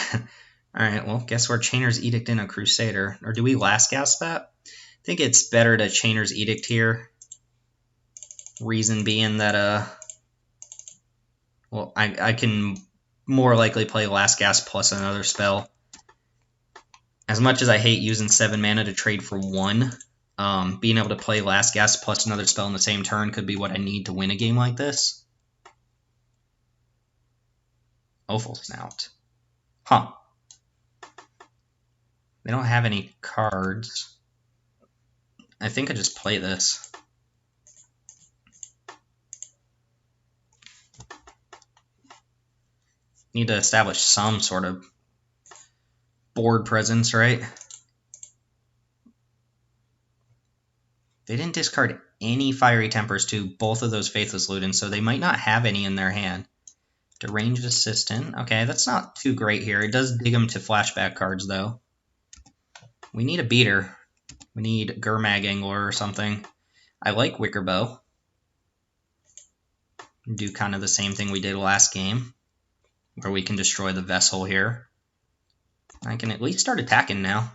Alright, well, guess we're Chainer's Edict in a Crusader. Or do we Last Gasp that? I think it's better to Chainer's Edict here. Reason being that, well, I can more likely play Last Gasp plus another spell. As much as I hate using 7 mana to trade for 1, being able to play Last Gasp plus another spell in the same turn could be what I need to win a game like this. Offal Snout. Huh. They don't have any cards. I think I just play this. Need to establish some sort of board presence, right? They didn't discard any Fiery Tempers to both of those Faithless Ludens, so they might not have any in their hand. Deranged Assistant. Okay, that's not too great here. It does dig them to flashback cards, though. We need a beater. We need Gurmag Angler or something. I like Wicker Bow. Do kind of the same thing we did last game, where we can destroy the vessel here. I can at least start attacking now.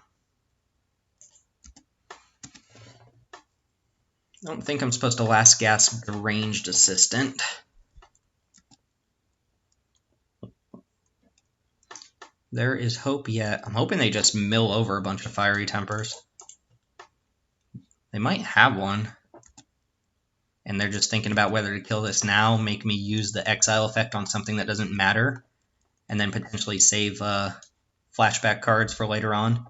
I don't think I'm supposed to Last Gasp the Ranged Assistant. There is hope yet. I'm hoping they just mill over a bunch of Fiery Tempers. They might have one. And they're just thinking about whether to kill this now, make me use the exile effect on something that doesn't matter, and then potentially save flashback cards for later on.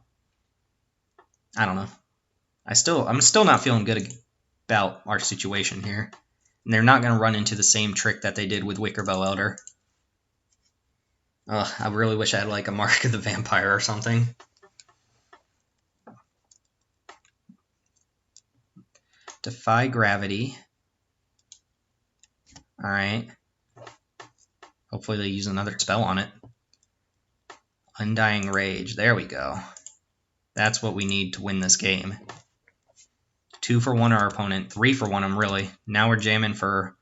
I don't know. I'm still not feeling good about our situation here. And they're not going to run into the same trick that they did with Wickerbow Elder. I really wish I had like a Mark of the Vampire or something. Defy Gravity. Alright. Hopefully they use another spell on it. Undying Rage. There we go. That's what we need to win this game. 2 for 1 our opponent. 3 for 1 them, really. Now we're jamming for...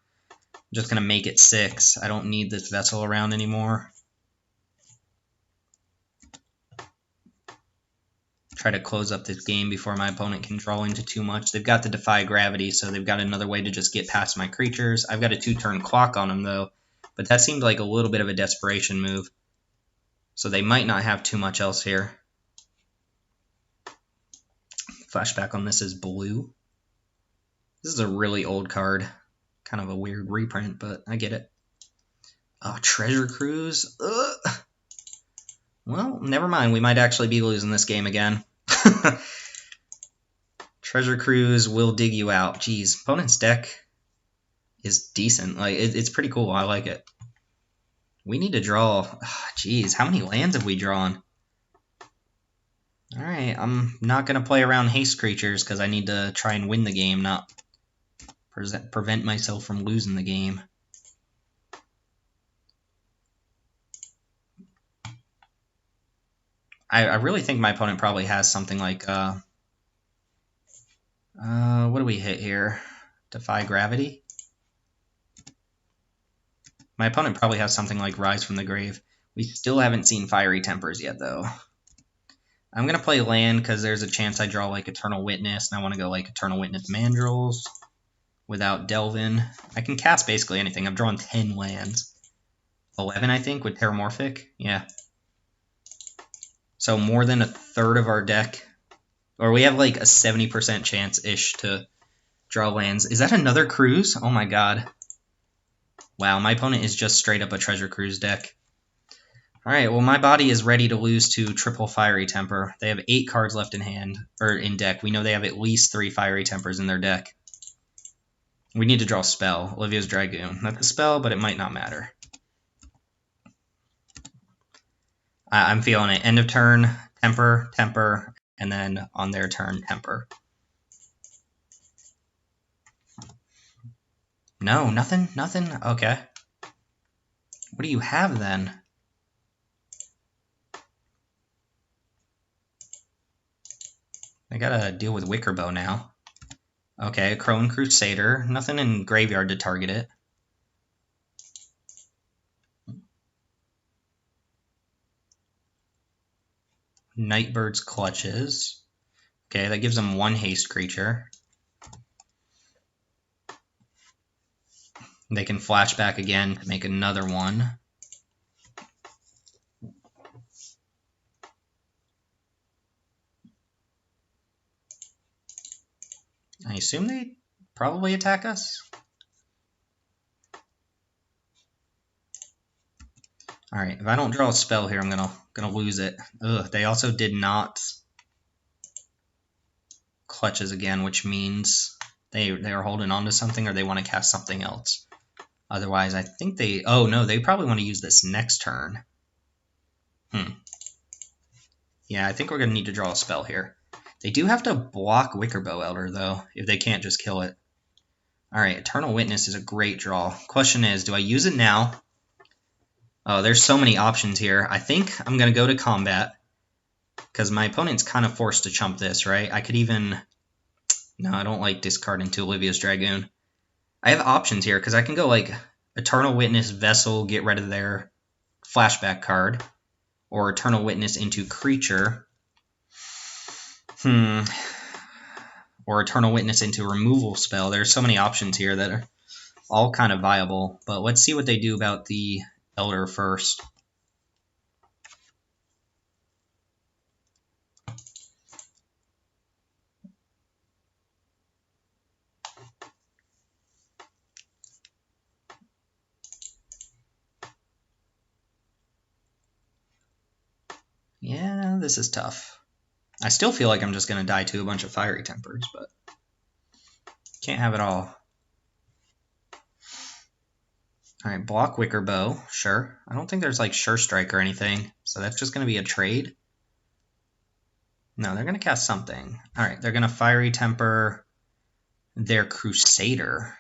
I'm just going to make it 6. I don't need this vessel around anymore. Try to close up this game before my opponent can draw into too much. They've got the Defy Gravity, so they've got another way to just get past my creatures. I've got a 2-turn clock on them, though, but that seemed like a little bit of a desperation move. So they might not have too much else here. Flashback on this is blue. This is a really old card. Kind of a weird reprint, but I get it. Oh, Treasure Cruise. Ugh. Well, never mind. We might actually be losing this game again. Treasure Cruise will dig you out. Jeez, opponent's deck is decent. Like it's pretty cool. I like it. We need to draw. Jeez, how many lands have we drawn? All right, I'm not gonna play around haste creatures because I need to try and win the game, not prevent myself from losing the game. I really think my opponent probably has something like what do we hit here? Defy Gravity? My opponent probably has something like Rise from the Grave. We still haven't seen Fiery Tempers yet, though. I'm going to play land because there's a chance I draw like Eternal Witness, and I want to go like Eternal Witness Mandrills without Delvin. I can cast basically anything. I've drawn 10 lands. 11, I think, with Terramorphic. Yeah. So more than a third of our deck, or we have like a 70% chance-ish to draw lands. Is that another Cruise? Oh my god. Wow, my opponent is just straight up a Treasure Cruise deck. Alright, well my body is ready to lose to triple Fiery Temper. They have 8 cards left in hand, or in deck. We know they have at least 3 Fiery Tempers in their deck. We need to draw a spell. Olivia's Dragoon. That's a spell, but it might not matter. I'm feeling it. End of turn, Temper, Temper, and then on their turn, Temper. No, nothing? Nothing? Okay. What do you have then? I gotta deal with Wickerbow now. Okay, Crone Crusader. Nothing in graveyard to target it. Nightbird's Clutches. Okay, that gives them 1 haste creature. They can flash back again to make another 1. I assume they probably attack us. Alright, if I don't draw a spell here, I'm gonna lose it. Ugh, they also did not Clutches again, which means they are holding on to something or they want to cast something else. Otherwise, I think they... Oh, no, they probably want to use this next turn. Yeah, I think we're going to need to draw a spell here. They do have to block Wickerbow Elder, though, if they can't just kill it. Alright, Eternal Witness is a great draw. Question is, do I use it now? Oh, there's so many options here. I think I'm going to go to combat, because my opponent's kind of forced to chump this, right? I could even... No, I don't like discarding to Olivia's Dragoon. I have options here, because I can go, like, Eternal Witness, Vessel, get rid of their flashback card, or Eternal Witness into Creature, or Eternal Witness into Removal Spell. There's so many options here that are all kind of viable, but let's see what they do about the Elder first. Yeah, this is tough. I still feel like I'm just going to die to a bunch of Fiery Tempers, but can't have it all. Alright, block Wickerbow, sure. I don't think there's like Sure Strike or anything, so that's just going to be a trade. No, they're going to cast something. Alright, they're going to Fiery Temper their Crusader.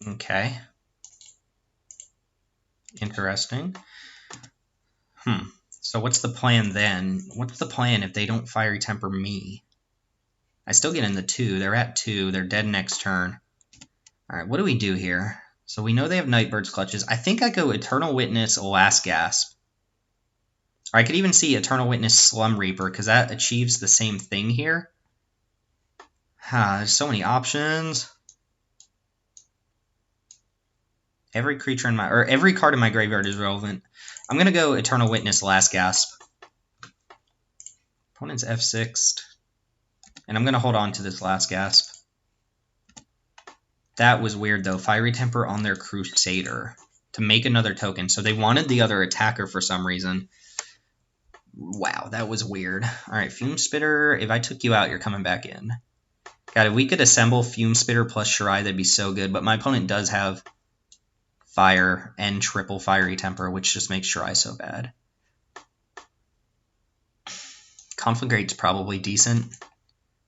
Okay. Interesting. So what's the plan then? What's the plan if they don't Fiery Temper me? I still get in the 2. They're at 2. They're dead next turn. Alright, what do we do here? So we know they have Nightbird's Clutches. I think I go Eternal Witness, Last Gasp. Or I could even see Eternal Witness, Slum Reaper, because that achieves the same thing here. There's so many options. Every card in my graveyard is relevant. I'm going to go Eternal Witness, Last Gasp. Opponent's F6'd. And I'm going to hold on to this Last Gasp. That was weird, though. Fiery Temper on their Crusader to make another token. So they wanted the other attacker for some reason. Wow, that was weird. All right, Fume Spitter, if I took you out, you're coming back in. God, if we could assemble Fume Spitter plus Shirai, that'd be so good. But my opponent does have Fire and triple Fiery Temper, which just makes Shirai so bad. Conflagrate's probably decent.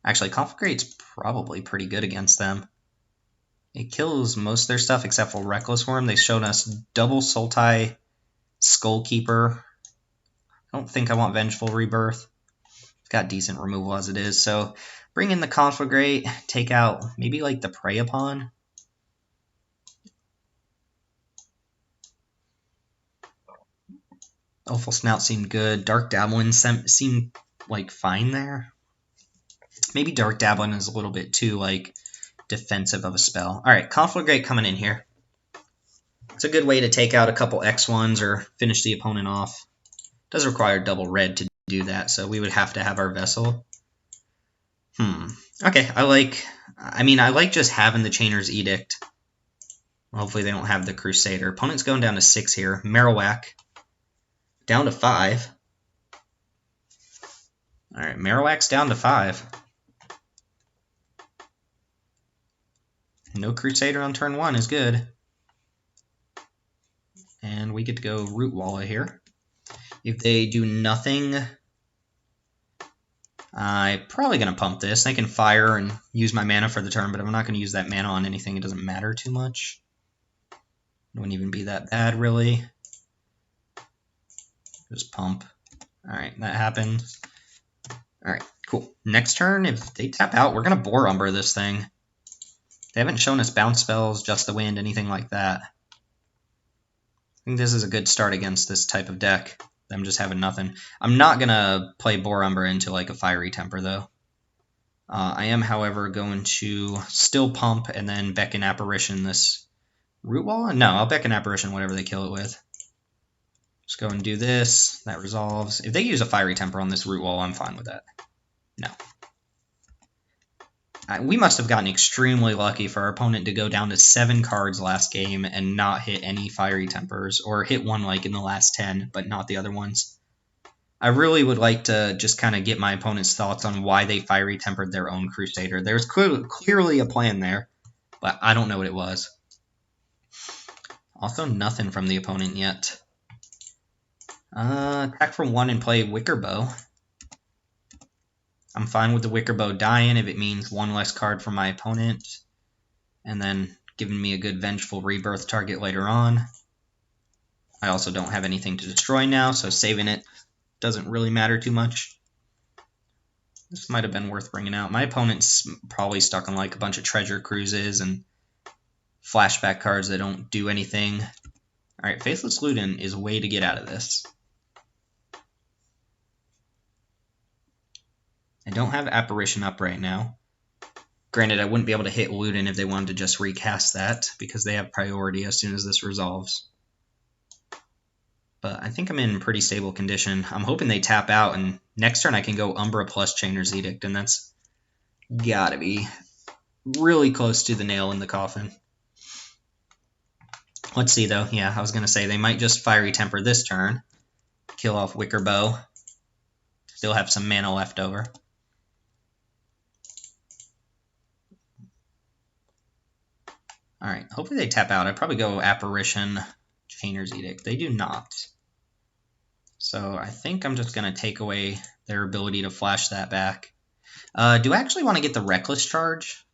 Actually, Conflagrate's probably pretty good against them. It kills most of their stuff except for Reckless Worm. They showed us double Sultai, Skullkeeper. I don't think I want Vengeful Rebirth. It's got decent removal as it is. So bring in the Conflagrate, take out maybe like the Prey Upon. Awful Snout seemed good. Dark Dablin seemed like fine there. Maybe Dark Dablin is a little bit too like defensive of a spell. All right, Conflagrate coming in here. It's a good way to take out a couple X1s or finish the opponent off. It does require double red to do that, so we would have to have our Vessel. Okay, I like just having the Chainer's Edict. Hopefully they don't have the Crusader. Opponent's going down to 6 here. Marowak down to 5. All right, Marowak's down to 5. No Crusader on turn 1 is good. And we get to go Root Walla here. If they do nothing, I'm probably going to pump this. I can fire and use my mana for the turn, but I'm not going to use that mana on anything. It doesn't matter too much. It wouldn't even be that bad, really. Just pump. Alright, that happened. Alright, cool. Next turn, if they tap out, we're going to Boar Umber this thing. They haven't shown us bounce spells, Just the Wind, anything like that. I think this is a good start against this type of deck. Them just having nothing. I'm not going to play Boar Umber into like a Fiery Temper, though. I am, however, going to still pump and then Beckon Apparition this Root Wall? No, I'll Beckon Apparition whatever they kill it with. Just go and do this. That resolves. If they use a Fiery Temper on this Root Wall, I'm fine with that. No. We must have gotten extremely lucky for our opponent to go down to 7 cards last game and not hit any Fiery Tempers, or hit one like in the last 10, but not the other ones. I really would like to just kind of get my opponent's thoughts on why they Fiery Tempered their own Crusader. There's clearly a plan there, but I don't know what it was. Also, nothing from the opponent yet. Attack for 1 and play Wicker Bow. I'm fine with the Wicker Bow dying if it means 1 less card from my opponent, and then giving me a good Vengeful Rebirth target later on. I also don't have anything to destroy now, so saving it doesn't really matter too much. This might have been worth bringing out. My opponent's probably stuck on like a bunch of Treasure Cruises and flashback cards that don't do anything. Alright, Faithless Luden is a way to get out of this. I don't have Apparition up right now. Granted, I wouldn't be able to hit Luden if they wanted to just recast that, because they have priority as soon as this resolves. But I think I'm in pretty stable condition. I'm hoping they tap out, and next turn I can go Umbra plus Chainer's Edict, and that's gotta be really close to the nail in the coffin. Let's see, though. Yeah, I was going to say, they might just Fiery Temper this turn, kill off Wicker Bow, still have some mana left over. Alright, hopefully they tap out. I'd probably go Apparition, Chainer's Edict. They do not. So I think I'm just going to take away their ability to flash that back. Do I actually want to get the Reckless Charge?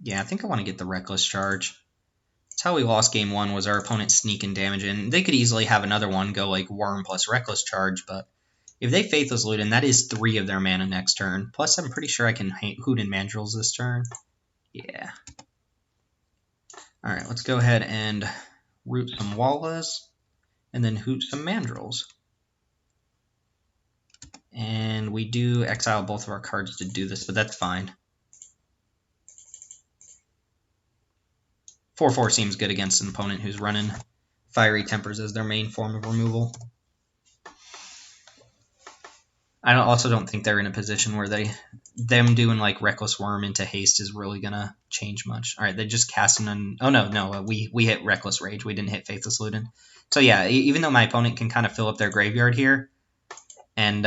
Yeah, I think I want to get the Reckless Charge. That's how we lost game 1, was our opponent sneaking damage in. They could easily have another one go like Worm plus Reckless Charge, but if they Faithless Luden, that is 3 of their mana next turn. Plus, I'm pretty sure I can Hoot and Mandrills this turn. Yeah. Alright, let's go ahead and root some Wallas, and then Hoot some Mandrills. And we do exile both of our cards to do this, but that's fine. 4/4 seems good against an opponent who's running Fiery Tempers as their main form of removal. I also don't think they're in a position where they them doing like Reckless Worm into haste is really gonna change much. All right, they just casting an. Oh no, we hit Reckless Rage. We didn't hit Faithless Looting. So yeah, even though my opponent can kind of fill up their graveyard here, and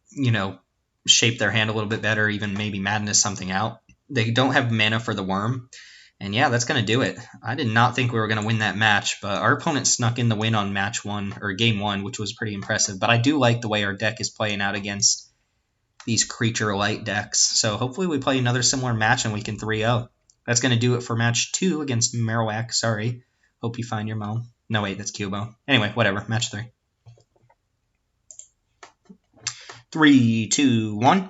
you know, shape their hand a little bit better, even maybe Madness something out, they don't have mana for the Worm. And yeah, that's going to do it. I did not think we were going to win that match, but our opponent snuck in the win on match 1, or game 1, which was pretty impressive. But I do like the way our deck is playing out against these creature light decks. So hopefully we play another similar match and we can 3-0. That's going to do it for match 2 against Marowak. Sorry. Hope you find your mom. No, wait, that's Cubo. Anyway, whatever. Match 3. 3, 2, 1.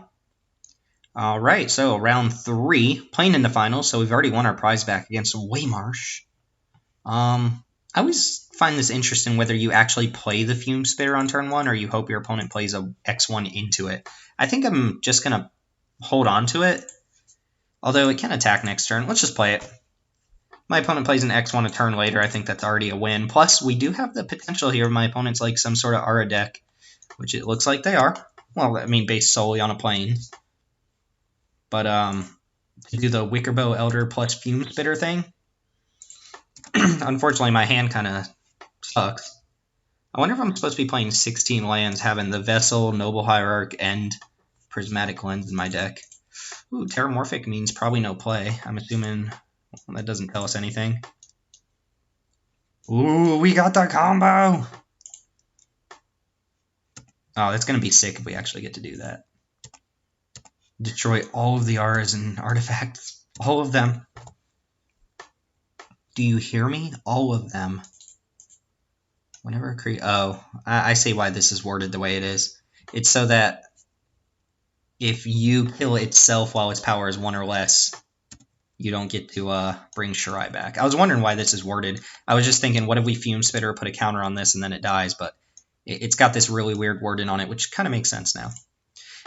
All right, so round 3, playing in the finals. So we've already won our prize back against Waymarsh. I always find this interesting whether you actually play the Fume Spitter on turn 1 or you hope your opponent plays a X1 into it. I think I'm just going to hold on to it, although it can attack next turn. Let's just play it. My opponent plays an X1 a turn later. I think that's already a win. Plus, we do have the potential here. My opponent's like some sort of Aura deck, which it looks like they are. Well, I mean, based solely on a plane. But to do the Wickerbow Elder plus Fume Spitter thing, unfortunately, my hand kind of sucks. I wonder if I'm supposed to be playing 16 lands, having the Vessel, Noble Hierarch, and Prismatic Lens in my deck. Ooh, Terramorphic means probably no play. I'm assuming that doesn't tell us anything. Ooh, we got the combo! Oh, that's going to be sick if we actually get to do that. Destroy all of the auras and artifacts. All of them. Do you hear me? All of them. Whenever a creature... Oh, I see why this is worded the way it is. It's so that if you kill itself while its power is 1 or less, you don't get to bring Shirai back. I was wondering why this is worded. I was just thinking, what if we Fume Spitter, put a counter on this, and then it dies? But it's got this really weird wording on it, which kind of makes sense now.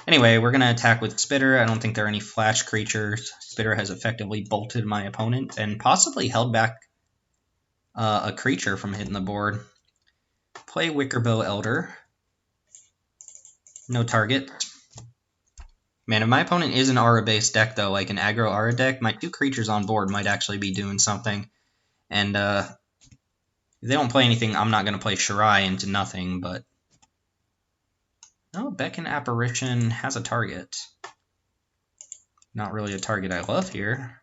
Anyway, we're going to attack with Spitter. I don't think there are any flash creatures. Spitter has effectively bolted my opponent and possibly held back a creature from hitting the board. Play Wickerbow Elder. No target. Man, if my opponent is an Aura-based deck, though, like an aggro Aura deck, my 2 creatures on board might actually be doing something. And if they don't play anything, I'm not going to play Shirai into nothing, but... Oh, Beckon Apparition has a target. Not really a target I love here.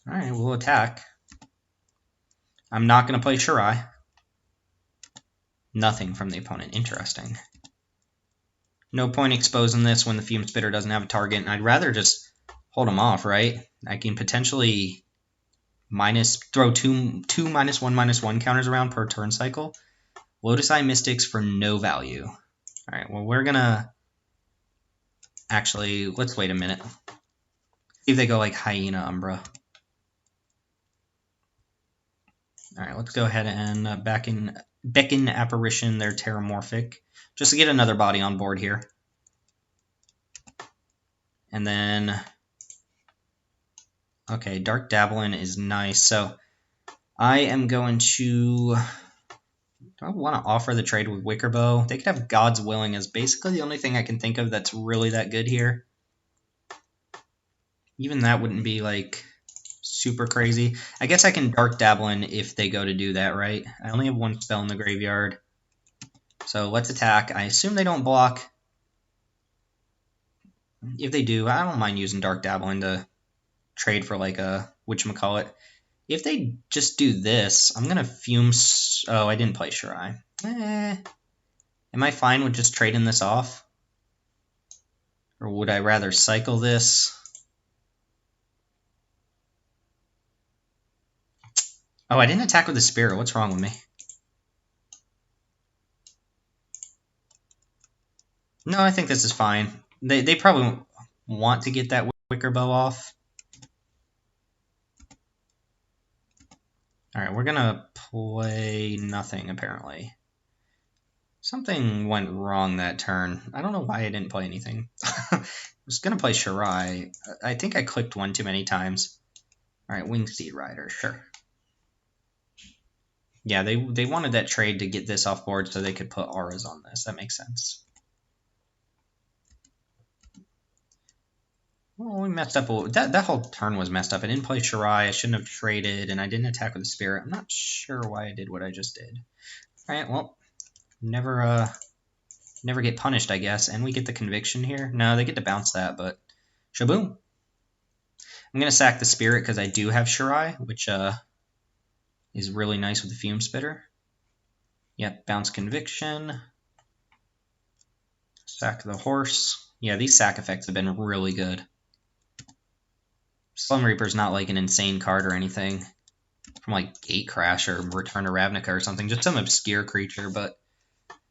Alright, we'll attack. I'm not going to play Shirai. Nothing from the opponent. Interesting. No point exposing this when the Fume Spitter doesn't have a target, and I'd rather just hold him off, right? I can potentially throw two -1/-1 counters around per turn cycle. Lotus Eye Mystics for no value. Alright, well, we're gonna... Actually, let's wait a minute. See if they go like Hyena Umbra. Alright, let's go ahead and Beckon Apparition their Terramorphic, just to get another body on board here. And then... Okay, Dark Dabbling is nice, so I am going to... Do I want to offer the trade with Wickerbow? They could have God's Willing as basically the only thing I can think of that's really that good here. Even that wouldn't be, like, super crazy. I guess I can Dark Dabbling if they go to do that, right? I only have 1 spell in the graveyard. So let's attack. I assume they don't block. If they do, I don't mind using Dark Dabbling to trade for, like, a whatchamacallit. If they just do this, I'm going to Fume... Oh, I didn't play Shirai. Am I fine with just trading this off? Or would I rather cycle this? Oh, I didn't attack with the Spirit. What's wrong with me? No, I think this is fine. They probably want to get that Wickerbow off. Alright, we're going to play nothing, apparently. Something went wrong that turn. I don't know why I didn't play anything. I was going to play Shirai. I think I clicked 1 too many times. Alright, Wingsteed Rider, sure. Yeah, they wanted that trade to get this off board so they could put auras on this. That makes sense. Well, we messed up. That whole turn was messed up. I didn't play Shirai. I shouldn't have traded, and I didn't attack with the Spirit. I'm not sure why I did what I just did. All right, well, never get punished, I guess. And we get the Conviction here. No, they get to bounce that, but shaboom. I'm gonna sack the Spirit because I do have Shirai, which is really nice with the Fume Spitter. Yep, bounce Conviction. Sack the Horse. Yeah, these sack effects have been really good. Slum Reaper's not like an insane card or anything from like Gate Crash or Return to Ravnica or something. Just some obscure creature, but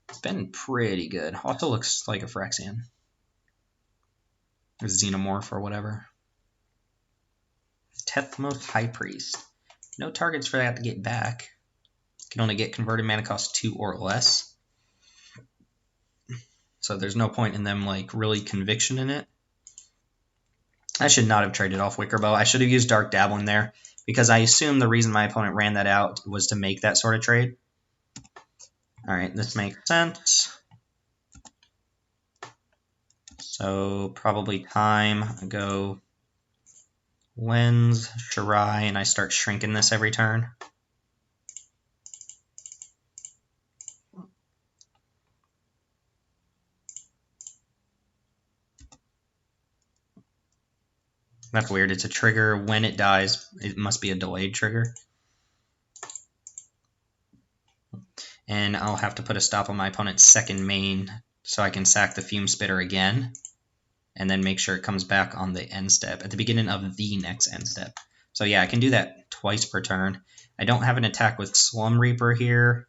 it's been pretty good. Also looks like a Phyrexian. Or Xenomorph or whatever. Tethmos High Priest. No targets for that to get back. Can only get converted mana cost 2 or less. So there's no point in them like really conviction in it. I should not have traded off Wickerbow. I should have used Dark Dabbling there because I assume the reason my opponent ran that out was to make that sort of trade. All right, this makes sense. So probably time I go Lens, Shirai, and I start shrinking this every turn. That's weird. It's a trigger. When it dies, it must be a delayed trigger. And I'll have to put a stop on my opponent's second main so I can sack the Fume Spitter again and then make sure it comes back on the end step at the beginning of the next end step. So yeah, I can do that twice per turn. I don't have an attack with Slum Reaper here.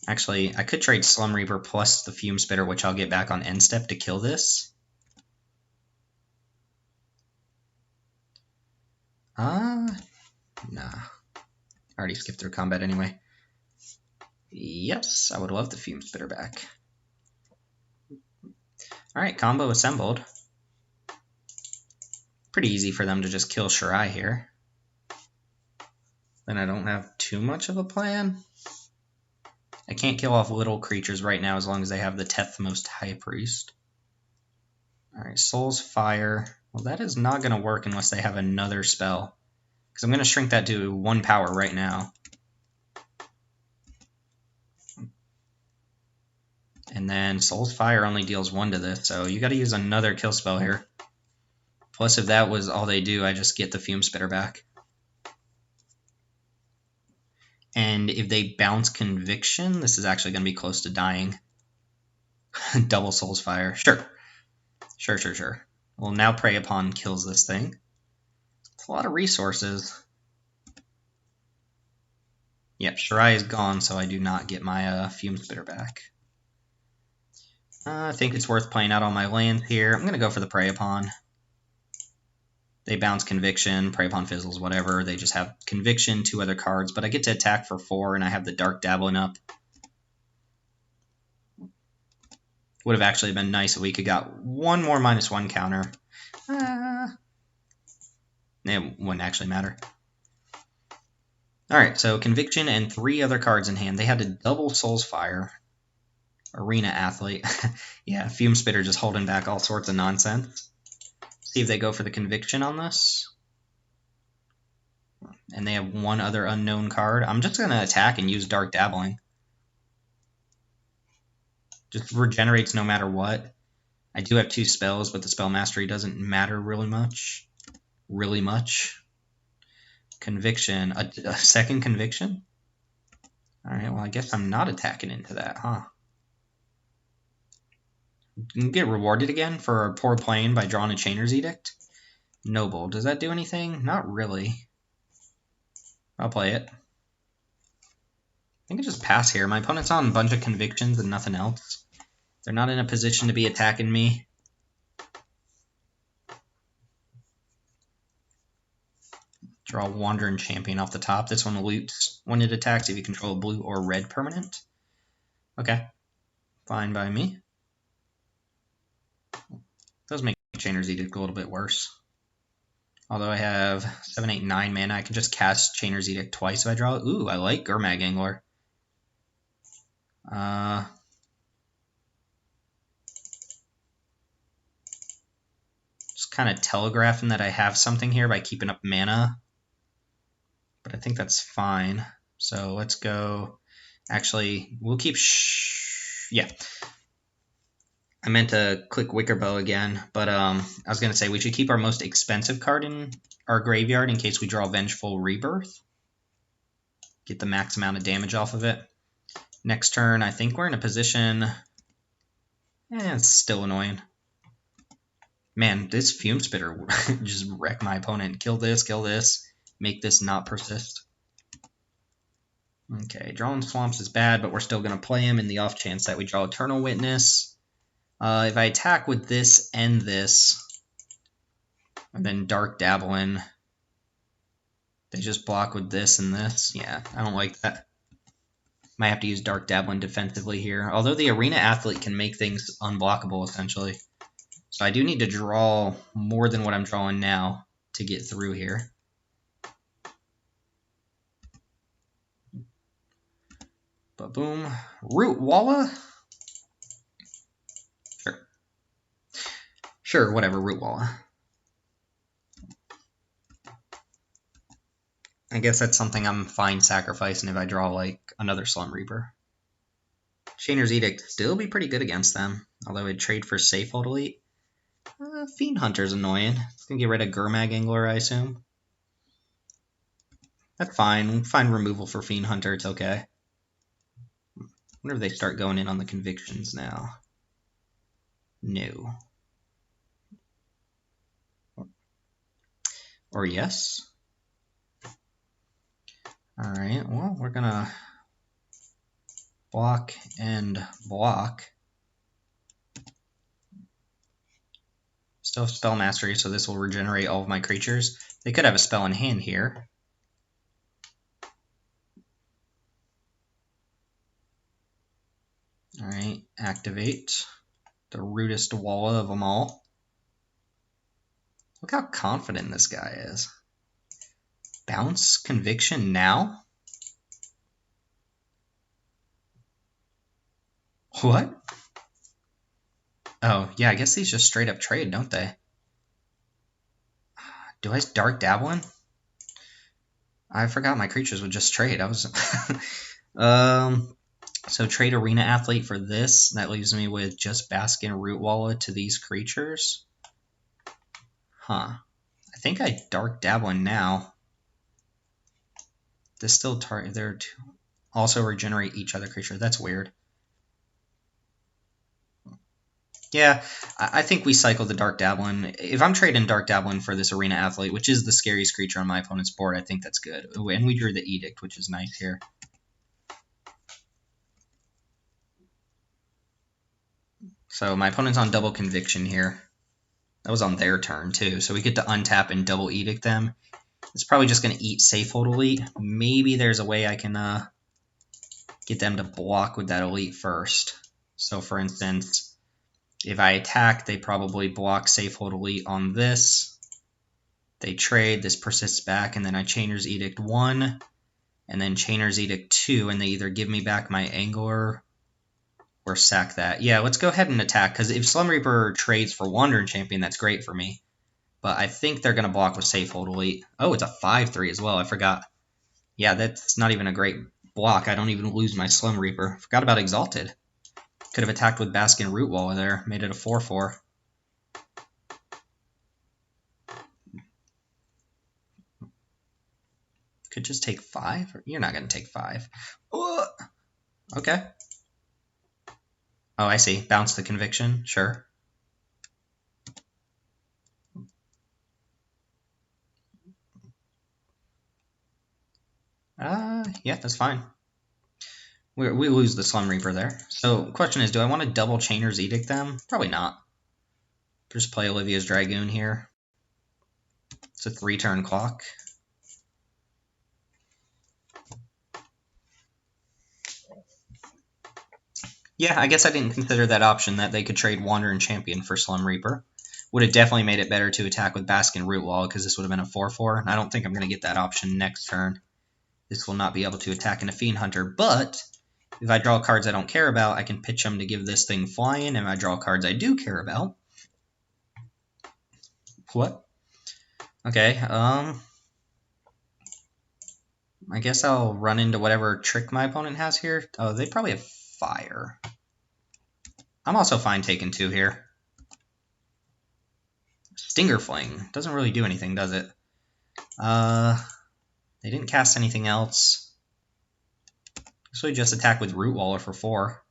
Actually, I could trade Slum Reaper plus the Fume Spitter, which I'll get back on end step to kill this. Nah. I already skipped through combat anyway. Yes, I would love the Fume Spitter back. Alright, combo assembled. Pretty easy for them to just kill Shirai here. Then I don't have too much of a plan. I can't kill off little creatures right now as long as they have the Tethmos High Priest. Alright, Soul's Fire. Well, that is not going to work unless they have another spell. Because I'm going to shrink that to 1 power right now. And then Soul's Fire only deals 1 to this, so you got to use another kill spell here. Plus, if that was all they do, I just get the Fume Spitter back. And if they bounce Conviction, this is actually going to be close to dying. Double Soul's Fire. Sure. Sure. Well, now Prey Upon kills this thing. It's a lot of resources. Yep, Shirai is gone, so I do not get my Fume Spitter back. I think it's worth playing out all my lands here. I'm going to go for the Prey Upon. They bounce Conviction, Prey Upon fizzles, whatever. They just have Conviction, 2 other cards, but I get to attack for 4, and I have the Dark Dabbling up. Would have actually been nice if we could got 1 more -1 counter. It wouldn't actually matter. Alright, so Conviction and 3 other cards in hand. They had to double Soul's Fire. Arena Athlete. Yeah, Fume Spitter just holding back all sorts of nonsense. See if they go for the Conviction on this. And they have 1 other unknown card. I'm just going to attack and use Dark Dabbling. Just regenerates no matter what. I do have 2 spells, but the spell mastery doesn't matter really much. Conviction. A second Conviction? Alright, well I guess I'm not attacking into that, huh? You can get rewarded again for a poor playing by drawing a Chainer's Edict. Noble. Does that do anything? Not really. I'll play it. I think I just pass here. My opponent's on a bunch of Convictions and nothing else. They're not in a position to be attacking me. Draw Wandering Champion off the top. This one loots when it attacks if you control a blue or red permanent. Okay. Fine by me. Does make Chainer's Edict a little bit worse. Although I have 7, 8, 9 mana, I can just cast Chainer's Edict twice if I draw it. Ooh, I like Gurmag Angler. kind of telegraphing that I have something here by keeping up mana. But I think that's fine. So let's go. Actually, we'll keep. Yeah. I meant to click Wicker Bow again, but I was going to say we should keep our most expensive card in our graveyard in case we draw Vengeful Rebirth. Get the max amount of damage off of it. Next turn, I think we're in a position... it's still annoying. Man, this Fume Spitter just wrecked my opponent. Kill this, make this not persist. Okay, drawing Swamps is bad, but we're still going to play him in the off chance that we draw Eternal Witness. If I attack with this and this, and then Dark Dabbling, they just block with this and this. Yeah, I don't like that. Might have to use Dark Dabbling defensively here. Although the Arena Athlete can make things unblockable, essentially. So I do need to draw more than what I'm drawing now to get through here. But boom. Root Walla? Sure, whatever, Root Walla. I guess that's something I'm fine sacrificing if I draw, like, another Slum Reaper. Chainer's Edict still be pretty good against them, although I'd trade for Safehold Elite. Fiend Hunter's annoying. It's going to get rid of Gurmag Angler, I assume. That's fine. Find removal for Fiend Hunter, it's okay. I wonder if they start going in on the convictions now. No. Or yes. Alright, well, we're gonna block and block. Still have Spell Mastery, so this will regenerate all of my creatures. They could have a spell in hand here. Alright, activate the rudest Walla of them all. Look how confident this guy is. Bounce Conviction now? What? Oh, yeah, I guess these just straight up trade, don't they? Do I Dark Dabbling? I forgot my creatures would just trade. I was... So trade Arena Athlete for this. That leaves me with just Baskin Root Walla to these creatures. Huh. I think I Dark Dabbling now. This still target there to also regenerate each other creature. That's weird. Yeah, I think we cycle the Dark Dabbling. If I'm trading Dark Dabbling for this Arena Athlete, which is the scariest creature on my opponent's board, I think that's good. Ooh, and we drew the Edict, which is nice here. So my opponent's on double Conviction here. That was on their turn, too. So we get to untap and double Edict them. It's probably just going to eat Safehold Elite. Maybe there's a way I can get them to block with that Elite first. So, for instance, if I attack, they probably block Safehold Elite on this. They trade, this persists back, and then I Chainer's Edict 1, and then Chainer's Edict 2, and they either give me back my Angler or sack that. Yeah, let's go ahead and attack, because if Slum Reaper trades for Wandering Champion, that's great for me. But I think they're going to block with Safehold Elite. Oh, it's a 5/3 as well. I forgot. Yeah, that's not even a great block. I don't even lose my Slum Reaper. Forgot about Exalted. Could have attacked with Baskin Root Walla there. Made it a 4/4. Could just take 5? You're not going to take 5. Oh, okay. Oh, I see. Bounce the Conviction. Sure. Yeah, that's fine. We lose the Slum Reaper there. So, question is, do I want to double Chainer's Edict them? Probably not. Just play Olivia's Dragoon here. It's a 3-turn clock. Yeah, I guess I didn't consider that option, that they could trade Wandering Champion for Slum Reaper. Would have definitely made it better to attack with Baskin Root Walla, because this would have been a 4/4, and I don't think I'm going to get that option next turn. This will not be able to attack in a Fiend Hunter, but if I draw cards I don't care about, I can pitch them to give this thing flying, and if I draw cards I do care about, What? Okay, I guess I'll run into whatever trick my opponent has here. Oh, they probably have fire. I'm also fine taking 2 here. Stinger Fling. Doesn't really do anything, does it? They didn't cast anything else. So we just attack with Root Waller for 4.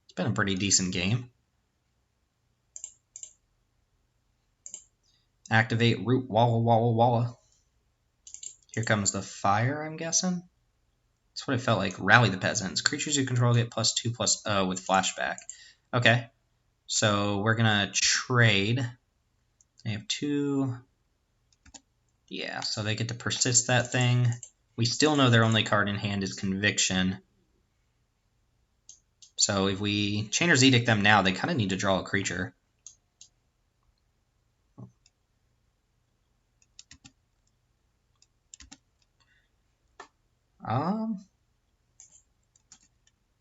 It's been a pretty decent game. Activate Root Walla Walla Walla. Here comes the fire, I'm guessing. That's what it felt like. Rally the Peasants. Creatures you control get +2/+0 with flashback. Okay. So we're gonna trade. They have 2. Yeah, so they get to persist that thing. We still know their only card in hand is Conviction. So if we Chainer's Edict them now, they kind of need to draw a creature.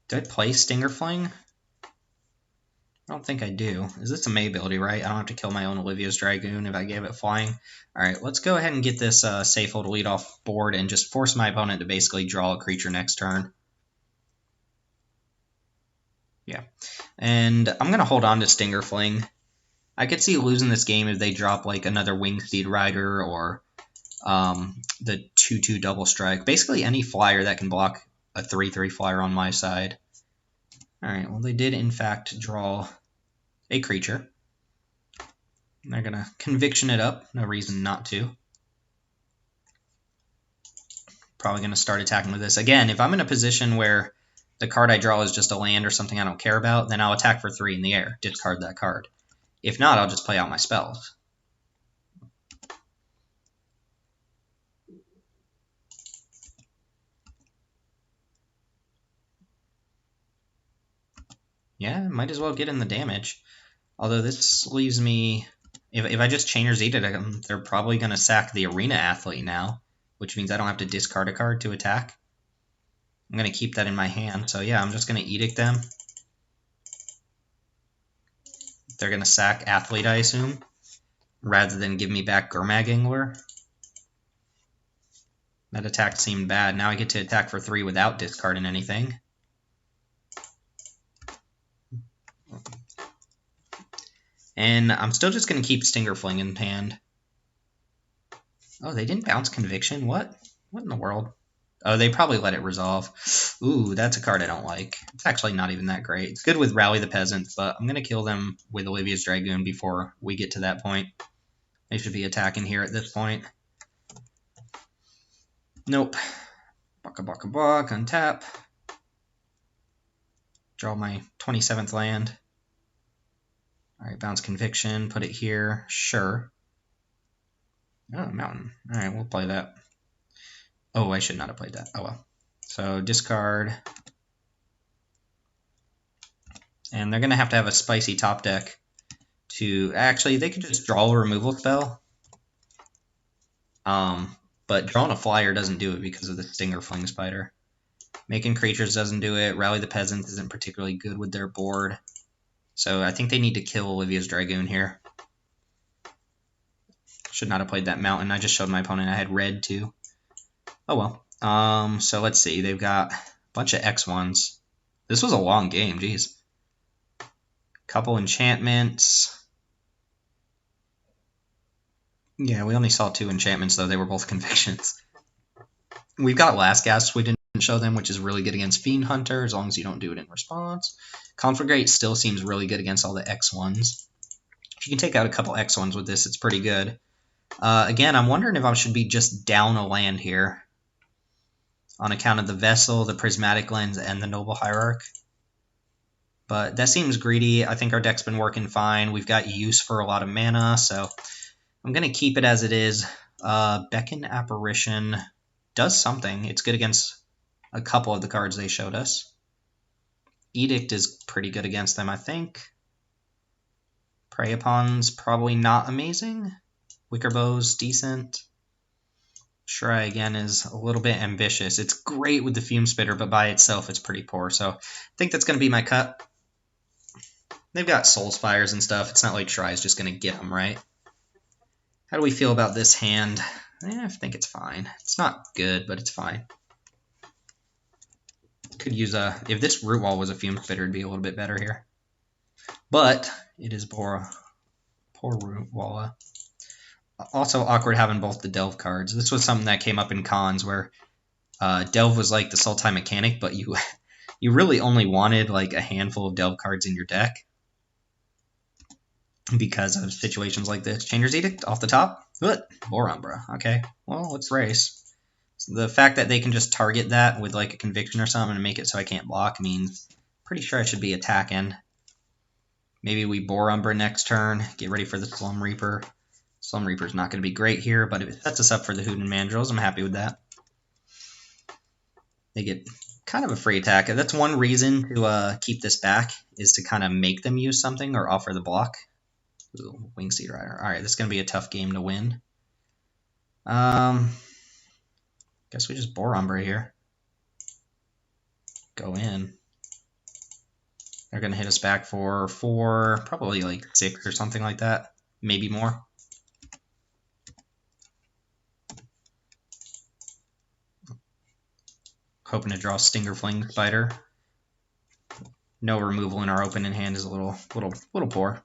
Do I play Stinger Fling? I don't think I do. Is this a May ability, right? I don't have to kill my own Olivia's Dragoon if I gave it flying. Alright, let's go ahead and get this safe hold lead off board and just force my opponent to basically draw a creature next turn. Yeah. And I'm going to hold on to Stinger Fling. I could see losing this game if they drop like another Wingsteed Rider or the 2/2 double strike. Basically any flyer that can block a 3/3 flyer on my side. Alright, well they did in fact draw a creature. They're going to conviction it up. No reason not to. Probably going to start attacking with this. Again, if I'm in a position where the card I draw is just a land or something I don't care about, then I'll attack for 3 in the air. Discard that card. If not, I'll just play out my spells. Yeah, might as well get in the damage. Although this leaves me... If I just Chainer's Edict them, they're probably going to sack the Arena Athlete now, which means I don't have to discard a card to attack. I'm going to keep that in my hand, so yeah, I'm just going to Edict them. They're going to sack Athlete, I assume, rather than give me back Gurmag Angler. That attack seemed bad. Now I get to attack for 3 without discarding anything. And I'm still just going to keep Stinger Fling in hand. Oh, they didn't bounce Conviction? What? What in the world? Oh, they probably let it resolve. Ooh, that's a card I don't like. It's actually not even that great. It's good with Rally the Peasants, but I'm going to kill them with Olivia's Dragoon before we get to that point. They should be attacking here at this point. Nope. Baka baka baka, untap. Draw my 27th land. Alright, bounce Conviction, put it here. Sure. Oh, Mountain. Alright, we'll play that. Oh, I should not have played that. Oh well. So, discard. And they're going to have a spicy top deck to... Actually, they could just draw a removal spell. But drawing a flyer doesn't do it because of the Stinger Fling Spider. Making creatures doesn't do it. Rally the Peasants isn't particularly good with their board. So I think they need to kill Olivia's Dragoon here. Should not have played that Mountain. I just showed my opponent I had red too. Oh well. So let's see. They've got a bunch of X1s. This was a long game, geez. Couple enchantments. Yeah, we only saw 2 enchantments, though. They were both convictions. We've got Last Gasp we didn't show them, which is really good against Fiend Hunter, as long as you don't do it in response. Conflagrate still seems really good against all the X1s. If you can take out a couple X1s with this, it's pretty good. Again, I'm wondering if I should be just down a land here on account of the Vessel, the Prismatic Lens, and the Noble Hierarch. But that seems greedy. I think our deck's been working fine. We've got use for a lot of mana, so I'm going to keep it as it is. Beckon Apparition does something. It's good against a couple of the cards they showed us. Edict is pretty good against them, I think. Prey Upon's probably not amazing. Wickerbow's decent. Try again is a little bit ambitious. It's great with the Fume Spitter, but by itself it's pretty poor. So I think that's going to be my cut. They've got Soul Spires and stuff. It's not like Try's just going to get them, right? How do we feel about this hand? I think it's fine. It's not good, but it's fine. Could use a... If this Root Wall was a Fume Spitter, it'd be a little bit better here. But it is poor Root Wall. Also awkward having both the Delve cards. This was something that came up in cons where Delve was like the Sultai mechanic, but you really only wanted like a handful of Delve cards in your deck because of situations like this. Changer's Edict off the top. Boar Umbra. Okay, well, let's race. So the fact that they can just target that with like a Conviction or something and make it so I can't block means pretty sure I should be attacking. Maybe we Boar Umbra next turn. Get ready for the Slum Reaper. Slum Reaper's not going to be great here, but if it sets us up for the Hooten Mandrills, I'm happy with that. They get kind of a free attack. That's one reason to keep this back, is to kind of make them use something or offer the block. Ooh, Wingseed Rider. Alright, this is going to be a tough game to win. Guess we just Boar Umbra here. Go in. They're going to hit us back for 4, probably like 6 or something like that. Maybe more. Hoping to draw Stinger Fling Spider. No removal in our opening hand is a little poor.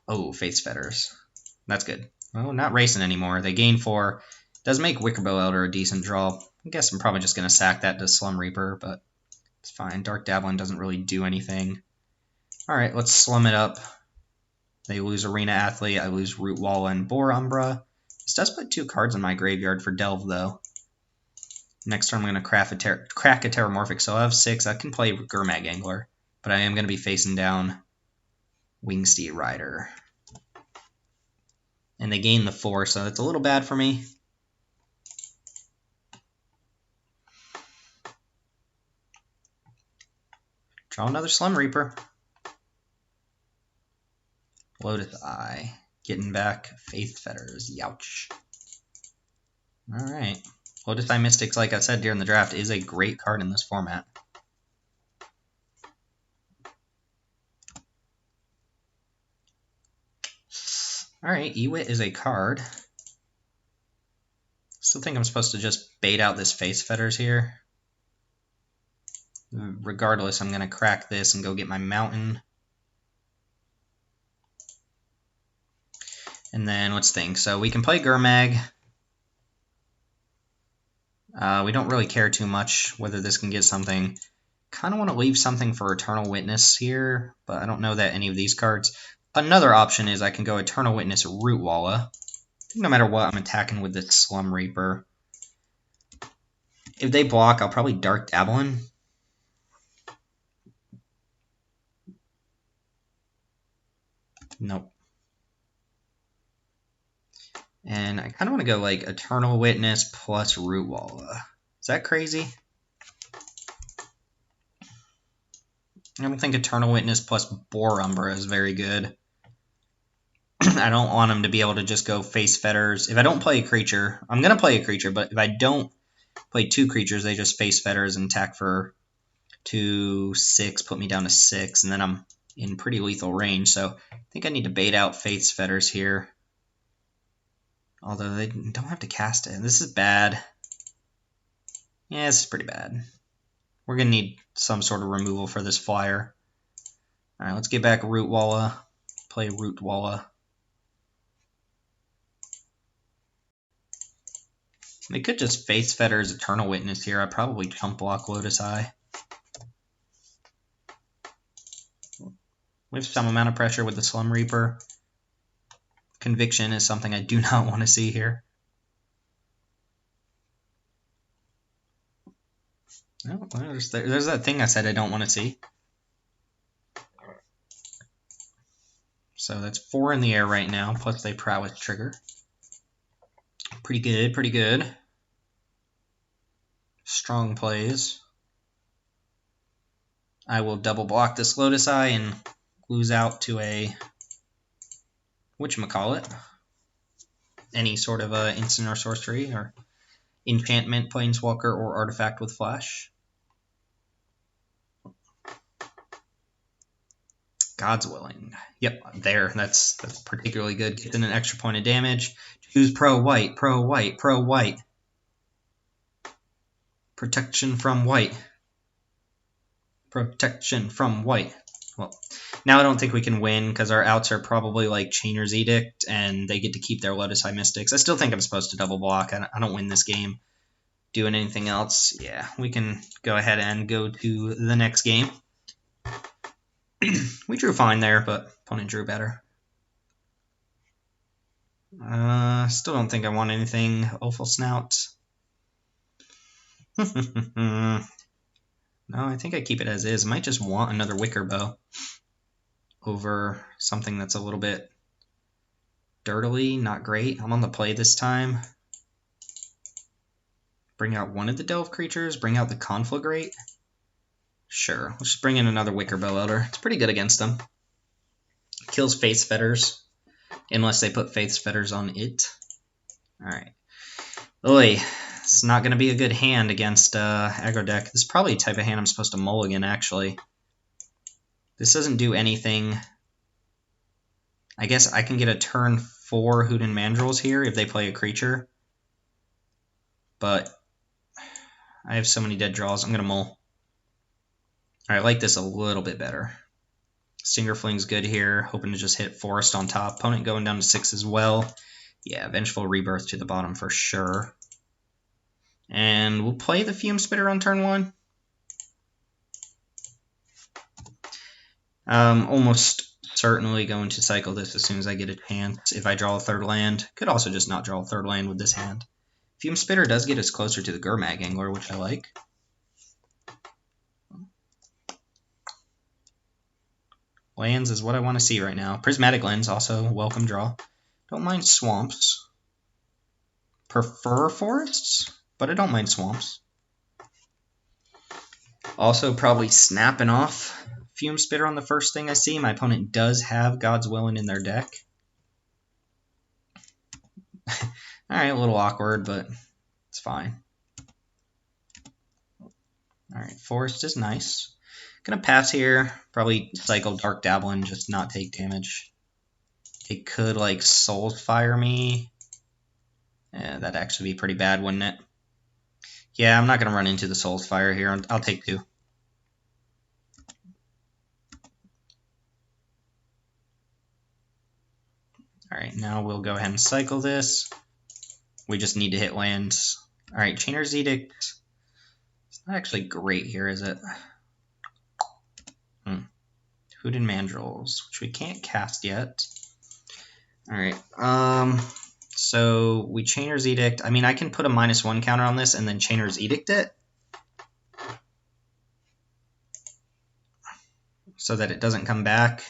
Oh, Faith's Fetters. That's good. Oh, not racing anymore. They gain 4. Does make Wickerbow Elder a decent draw. I guess I'm probably just going to sack that to Slum Reaper, but it's fine. Dark Dabbling doesn't really do anything. Alright, let's slum it up. They lose Arena Athlete. I lose Root Wall and Boar Umbra. This does put 2 cards in my graveyard for Delve, though. Next turn I'm going to crack a Terramorphic, so I have 6. I can play Gurmag Angler, but I am going to be facing down Wingsteed Rider. And they gain the 4, so that's a little bad for me. Draw another Slum Reaper. Lotus Eye. Getting back Faith Fetters. Youch. Alright. Lotus Eye Mystics, like I said during the draft, is a great card in this format. Alright, Ewit is a card. Still think I'm supposed to just bait out this Face Fetters here. Regardless, I'm going to crack this and go get my Mountain. And then, let's think. So we can play Gurmag. We don't really care too much whether this can get something. Kind of want to leave something for Eternal Witness here, but I don't know that any of these cards. Another option is I can go Eternal Witness Root Walla. No matter what, I'm attacking with this Slum Reaper. If they block, I'll probably Dark Dabbling. Nope. And I kind of want to go like Eternal Witness plus Root Walla. Is that crazy? I don't think Eternal Witness plus Boar Umbra is very good. I don't want him to be able to just go Face Fetters. If I don't play a creature, I'm going to play a creature, but if I don't play 2 creatures, they just Face Fetters and attack for 2, 6, put me down to 6, and then I'm in pretty lethal range. So I think I need to bait out Face Fetters here. Although they don't have to cast it. This is bad. Yeah, this is pretty bad. We're going to need some sort of removal for this flyer. Alright, let's get back Root Walla. Play Root Walla. They could just Face Fetters Eternal Witness here. I'd probably chump block Lotus Eye. We have some amount of pressure with the Slum Reaper. Conviction is something I do not want to see here. Oh, well, there's that thing I said I don't want to see. So that's 4 in the air right now, plus they Prowess trigger. Pretty good, pretty good. Strong plays. I will double block this Lotus Eye and lose out to a whatchamacallit. any sort of instant or sorcery or enchantment, planeswalker, or artifact with flash. God's Willing. Yep, there. That's particularly good. Gets in an extra point of damage. Choose pro white, pro white, pro white. Protection from white. Protection from white. Well, now I don't think we can win because our outs are probably like Chainer's Edict and they get to keep their Lotus Eye Mystics. I still think I'm supposed to double block. I don't win this game doing anything else. Yeah, we can go ahead and go to the next game. We drew fine there, but opponent drew better. Still don't think I want anything. Awful Snout. No, I think I keep it as is. Might just want another Wicker Bow over something that's a little bit dirtily, not great. I'm on the play this time. Bring out one of the Delve creatures, bring out the Conflagrate. Sure, let's just bring in another Wicker Bow Elder. It's pretty good against them. Kills Faith's Fetters, unless they put Faith's Fetters on it. Alright. Oy, it's not going to be a good hand against aggro deck. This is probably a type of hand I'm supposed to mulligan, actually. This doesn't do anything. I guess I can get a turn 4 Hooded Mandrills here if they play a creature. But I have so many dead draws, I'm going to mull. I like this a little bit better. Stinger Fling's good here, hoping to just hit Forest on top. Opponent going down to 6 as well. Yeah, Vengeful Rebirth to the bottom for sure. And we'll play the Fume Spitter on turn 1. Almost certainly going to cycle this as soon as I get a chance. If I draw a 3rd land, could also just not draw a 3rd land with this hand. Fume Spitter does get us closer to the Gurmag Angler, which I like. Lands is what I want to see right now. Prismatic Lens, also welcome draw. Don't mind swamps. Prefer forests, but I don't mind swamps. Also probably snapping off Fume Spitter on the first thing I see. My opponent does have God's Willing in their deck. Alright, a little awkward, but it's fine. Alright, Forest is nice. Gonna pass here. Probably cycle Dark Dablin, just not take damage. It could, like, Soulfire me. Yeah, that'd actually be pretty bad, wouldn't it? Yeah, I'm not gonna run into the Soulfire here. I'll take 2. Alright, now we'll go ahead and cycle this. We just need to hit lands. Alright, Chainer's Edict. It's not actually great here, is it? Hooded Mandrills, which we can't cast yet. Alright, so we Chainer's Edict. I mean, I can put a -1 counter on this and then Chainer's Edict it. So that it doesn't come back.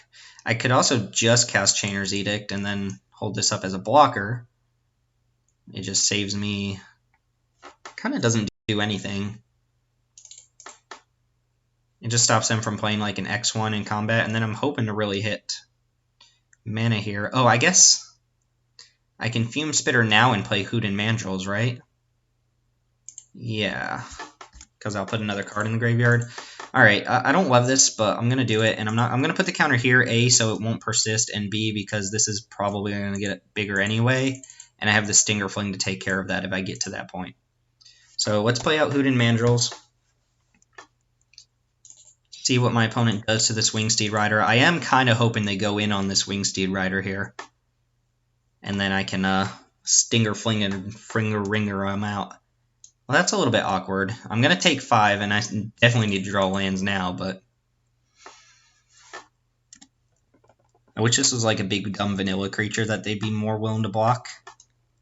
I could also just cast Chainer's Edict and then hold this up as a blocker. It just saves me. Kind of doesn't do anything. It just stops them from playing like an X1 in combat, and then I'm hoping to really hit mana here. Oh, I guess I can Fume Spitter now and play Hooded Mandrills, right? Yeah, because I'll put another card in the graveyard. Alright, I don't love this, but I'm going to do it, and I'm going to put the counter here, A, so it won't persist, and B, because this is probably going to get bigger anyway, and I have the Stinger Fling to take care of that if I get to that point. So let's play out Hooded Mandrills. See what my opponent does to this Wingsteed Rider. I am kind of hoping they go in on this Wingsteed Rider here. And then I can Stinger Fling and Fringer Ringer them out. Well, that's a little bit awkward. I'm going to take 5, and I definitely need to draw lands now, but I wish this was like a big dumb vanilla creature that they'd be more willing to block.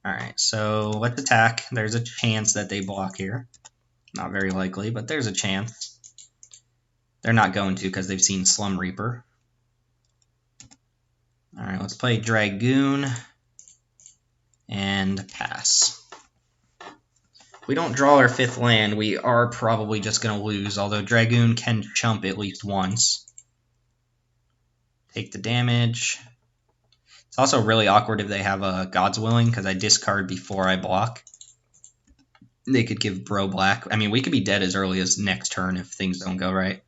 Alright, so let's attack. There's a chance that they block here. Not very likely, but there's a chance. They're not going to because they've seen Slum Reaper. Alright, let's play Dragoon and pass. If we don't draw our 5th land, we are probably just going to lose, although Dragoon can chump at least once. Take the damage. It's also really awkward if they have a God's Willing, because I discard before I block. They could give Bro black. I mean, we could be dead as early as next turn if things don't go right.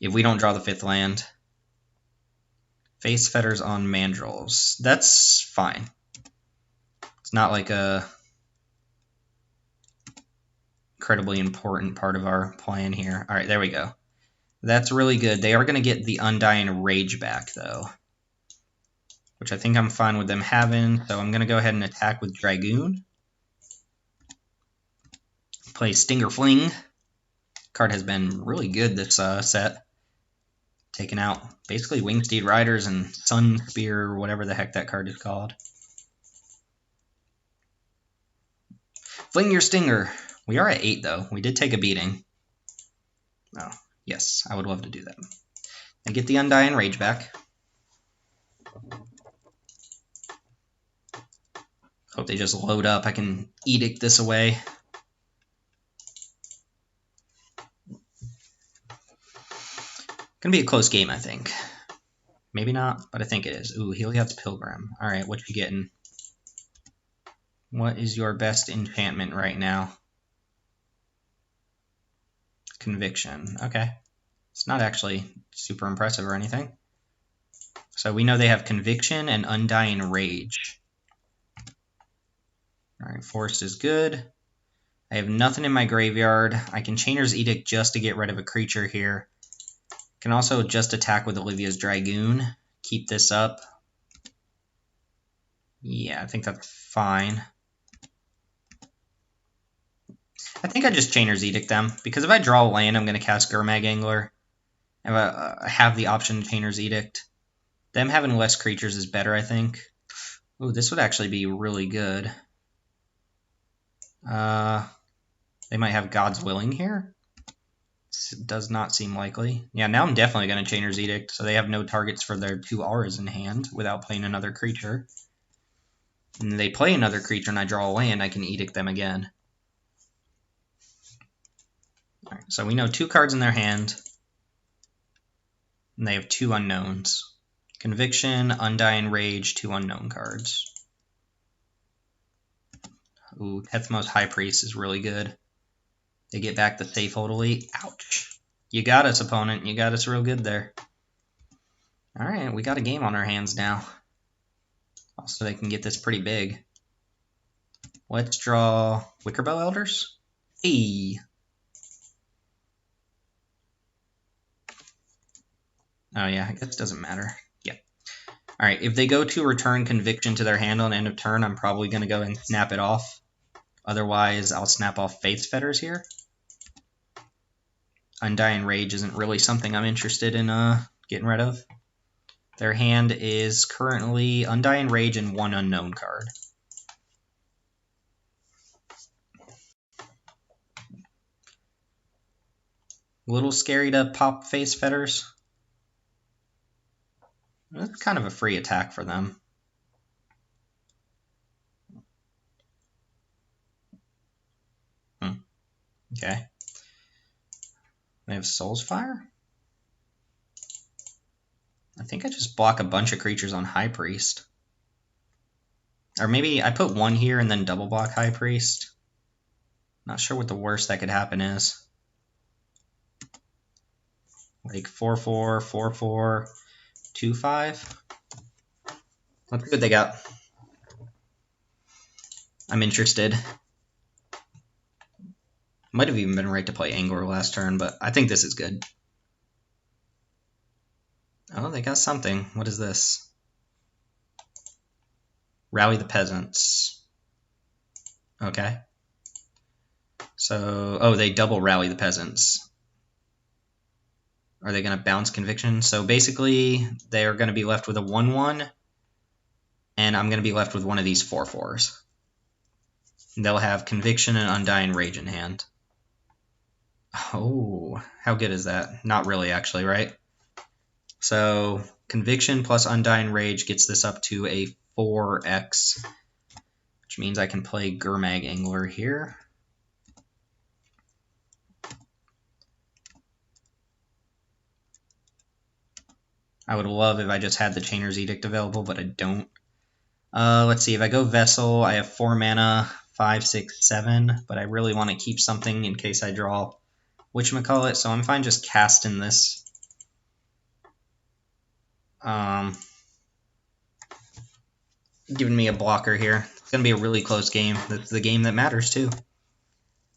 If we don't draw the 5th land. Face Fetters on Mandrills. That's fine. It's not like a incredibly important part of our plan here. All right, there we go. That's really good. They are going to get the Undying Rage back, though, which I think I'm fine with them having. So I'm going to go ahead and attack with Dragoon. Play Stinger Fling. Card has been really good this set. Taking out basically Wingsteed Riders and Sun Spear, or whatever the heck that card is called. Fling your Stinger. We are at 8, though. We did take a beating. Oh, yes, I would love to do that. I get the Undying Rage back. Hope they just load up. I can edict this away. Gonna be a close game, I think. Maybe not, but I think it is. Ooh, Heliod's Pilgrim. Alright, what you getting? What is your best enchantment right now? Conviction. Okay. It's not actually super impressive or anything. So we know they have Conviction and Undying Rage. Alright, Forest is good. I have nothing in my graveyard. I can Chainer's Edict just to get rid of a creature here. Can also just attack with Olivia's Dragoon. Keep this up. Yeah, I think that's fine. I think I just Chainer's Edict them, because if I draw a land, I'm going to cast Gurmag Angler. If I have the option to Chainer's Edict. Them having less creatures is better, I think. Ooh, this would actually be really good. They might have God's Willing here. It does not seem likely. Yeah, now I'm definitely going to Chainer's Edict, so they have no targets for their 2 auras in hand without playing another creature. And they play another creature and I draw a land, I can Edict them again. Alright, so we know 2 cards in their hand. And they have 2 unknowns. Conviction, Undying Rage, 2 unknown cards. Ooh, Tethmos High Priest is really good. They get back the Safehold Elite. Ouch. You got us, opponent. You got us real good there. Alright, we got a game on our hands now. Also, they can get this pretty big. Let's draw Wickerbell Elders. Hey! Oh yeah, I guess it doesn't matter. Yeah. Alright, if they go to return Conviction to their hand on end of turn, I'm probably going to go and snap it off. Otherwise, I'll snap off Faith's Fetters here. Undying Rage isn't really something I'm interested in getting rid of. Their hand is currently Undying Rage and 1 unknown card. A little scary to pop Face Fetters. That's kind of a free attack for them. Okay. They have Soul's Fire? I think I just block a bunch of creatures on High Priest. Or maybe I put 1 here and then double block High Priest. Not sure what the worst that could happen is. Like 4/4, 4/4, 2/5. Let's see what they got. I'm interested. Might have even been right to play Angler last turn, but I think this is good. Oh, they got something. What is this? Rally the Peasants. Okay. So, oh, they double Rally the Peasants. Are they going to bounce Conviction? So basically, they're going to be left with a 1/1, and I'm going to be left with one of these 4/4s. They'll have Conviction and Undying Rage in hand. Oh, how good is that? Not really, actually, right? So, Conviction plus Undying Rage gets this up to a 4x, which means I can play Gurmag Angler here. I would love if I just had the Chainer's Edict available, but I don't. Let's see, if I go Vessel, I have 4 mana, 5, 6, 7, but I really want to keep something in case I draw whatchamacallit, so I'm fine just casting this. Giving me a blocker here. It's going to be a really close game. That's the game that matters, too.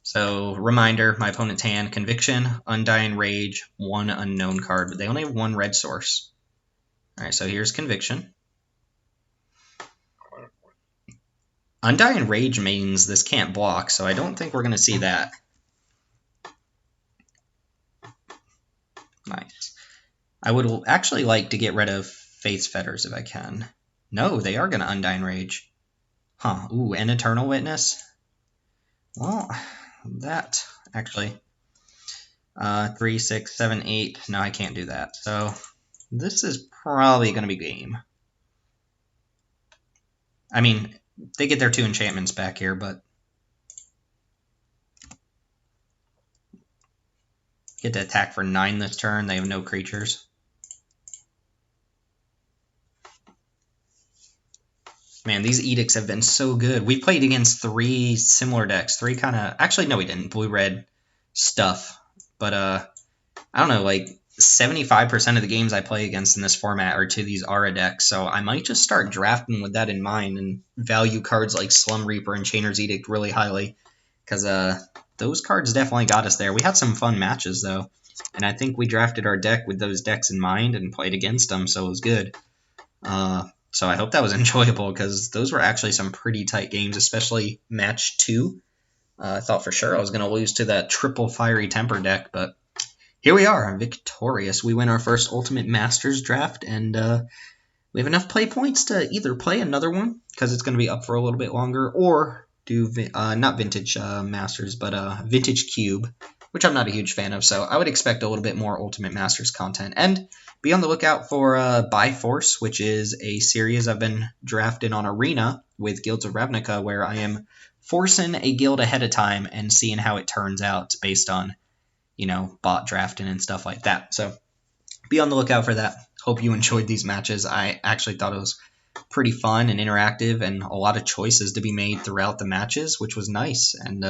So, reminder, my opponent's hand, Conviction, Undying Rage, 1 unknown card, but they only have 1 red source. Alright, so here's Conviction. Undying Rage means this can't block, so I don't think we're going to see that. Nice. I would actually like to get rid of Faith's Fetters if I can. No, they are going to Undying Rage. Huh, ooh, and Eternal Witness? Well, that, actually. 3, 6, 7, 8. No, I can't do that. So, this is probably going to be game. I mean, they get their 2 enchantments back here, but get to attack for 9 this turn. They have no creatures. Man, these edicts have been so good. We played against 3 similar decks. 3 kind of... Actually, no, we didn't. Blue-red stuff. But, I don't know, like, 75% of the games I play against in this format are to these Aura decks, so I might just start drafting with that in mind and value cards like Slum Reaper and Chainer's Edict really highly, because those cards definitely got us there. We had some fun matches, though, and I think we drafted our deck with those decks in mind and played against them, so it was good. So I hope that was enjoyable, because those were actually some pretty tight games, especially match 2. I thought for sure I was going to lose to that triple Fiery Temper deck, but here we are, victorious. We win our first Ultimate Masters draft, and we have enough play points to either play another one, because it's going to be up for a little bit longer, or do, not Vintage Masters, but Vintage Cube, which I'm not a huge fan of, so I would expect a little bit more Ultimate Masters content. And be on the lookout for By Force, which is a series I've been drafting on Arena with Guilds of Ravnica, where I am forcing a guild ahead of time and seeing how it turns out based on, you know, bot drafting and stuff like that. So be on the lookout for that. Hope you enjoyed these matches. I actually thought it was pretty fun and interactive and a lot of choices to be made throughout the matches, which was nice. And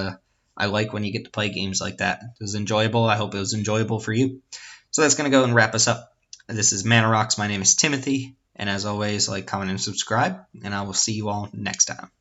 I like when you get to play games like that. It was enjoyable. I hope it was enjoyable for you. So that's going to go and wrap us up. This is Mana Rocks. My name is Timothy. And as always, like, comment, and subscribe. And I will see you all next time.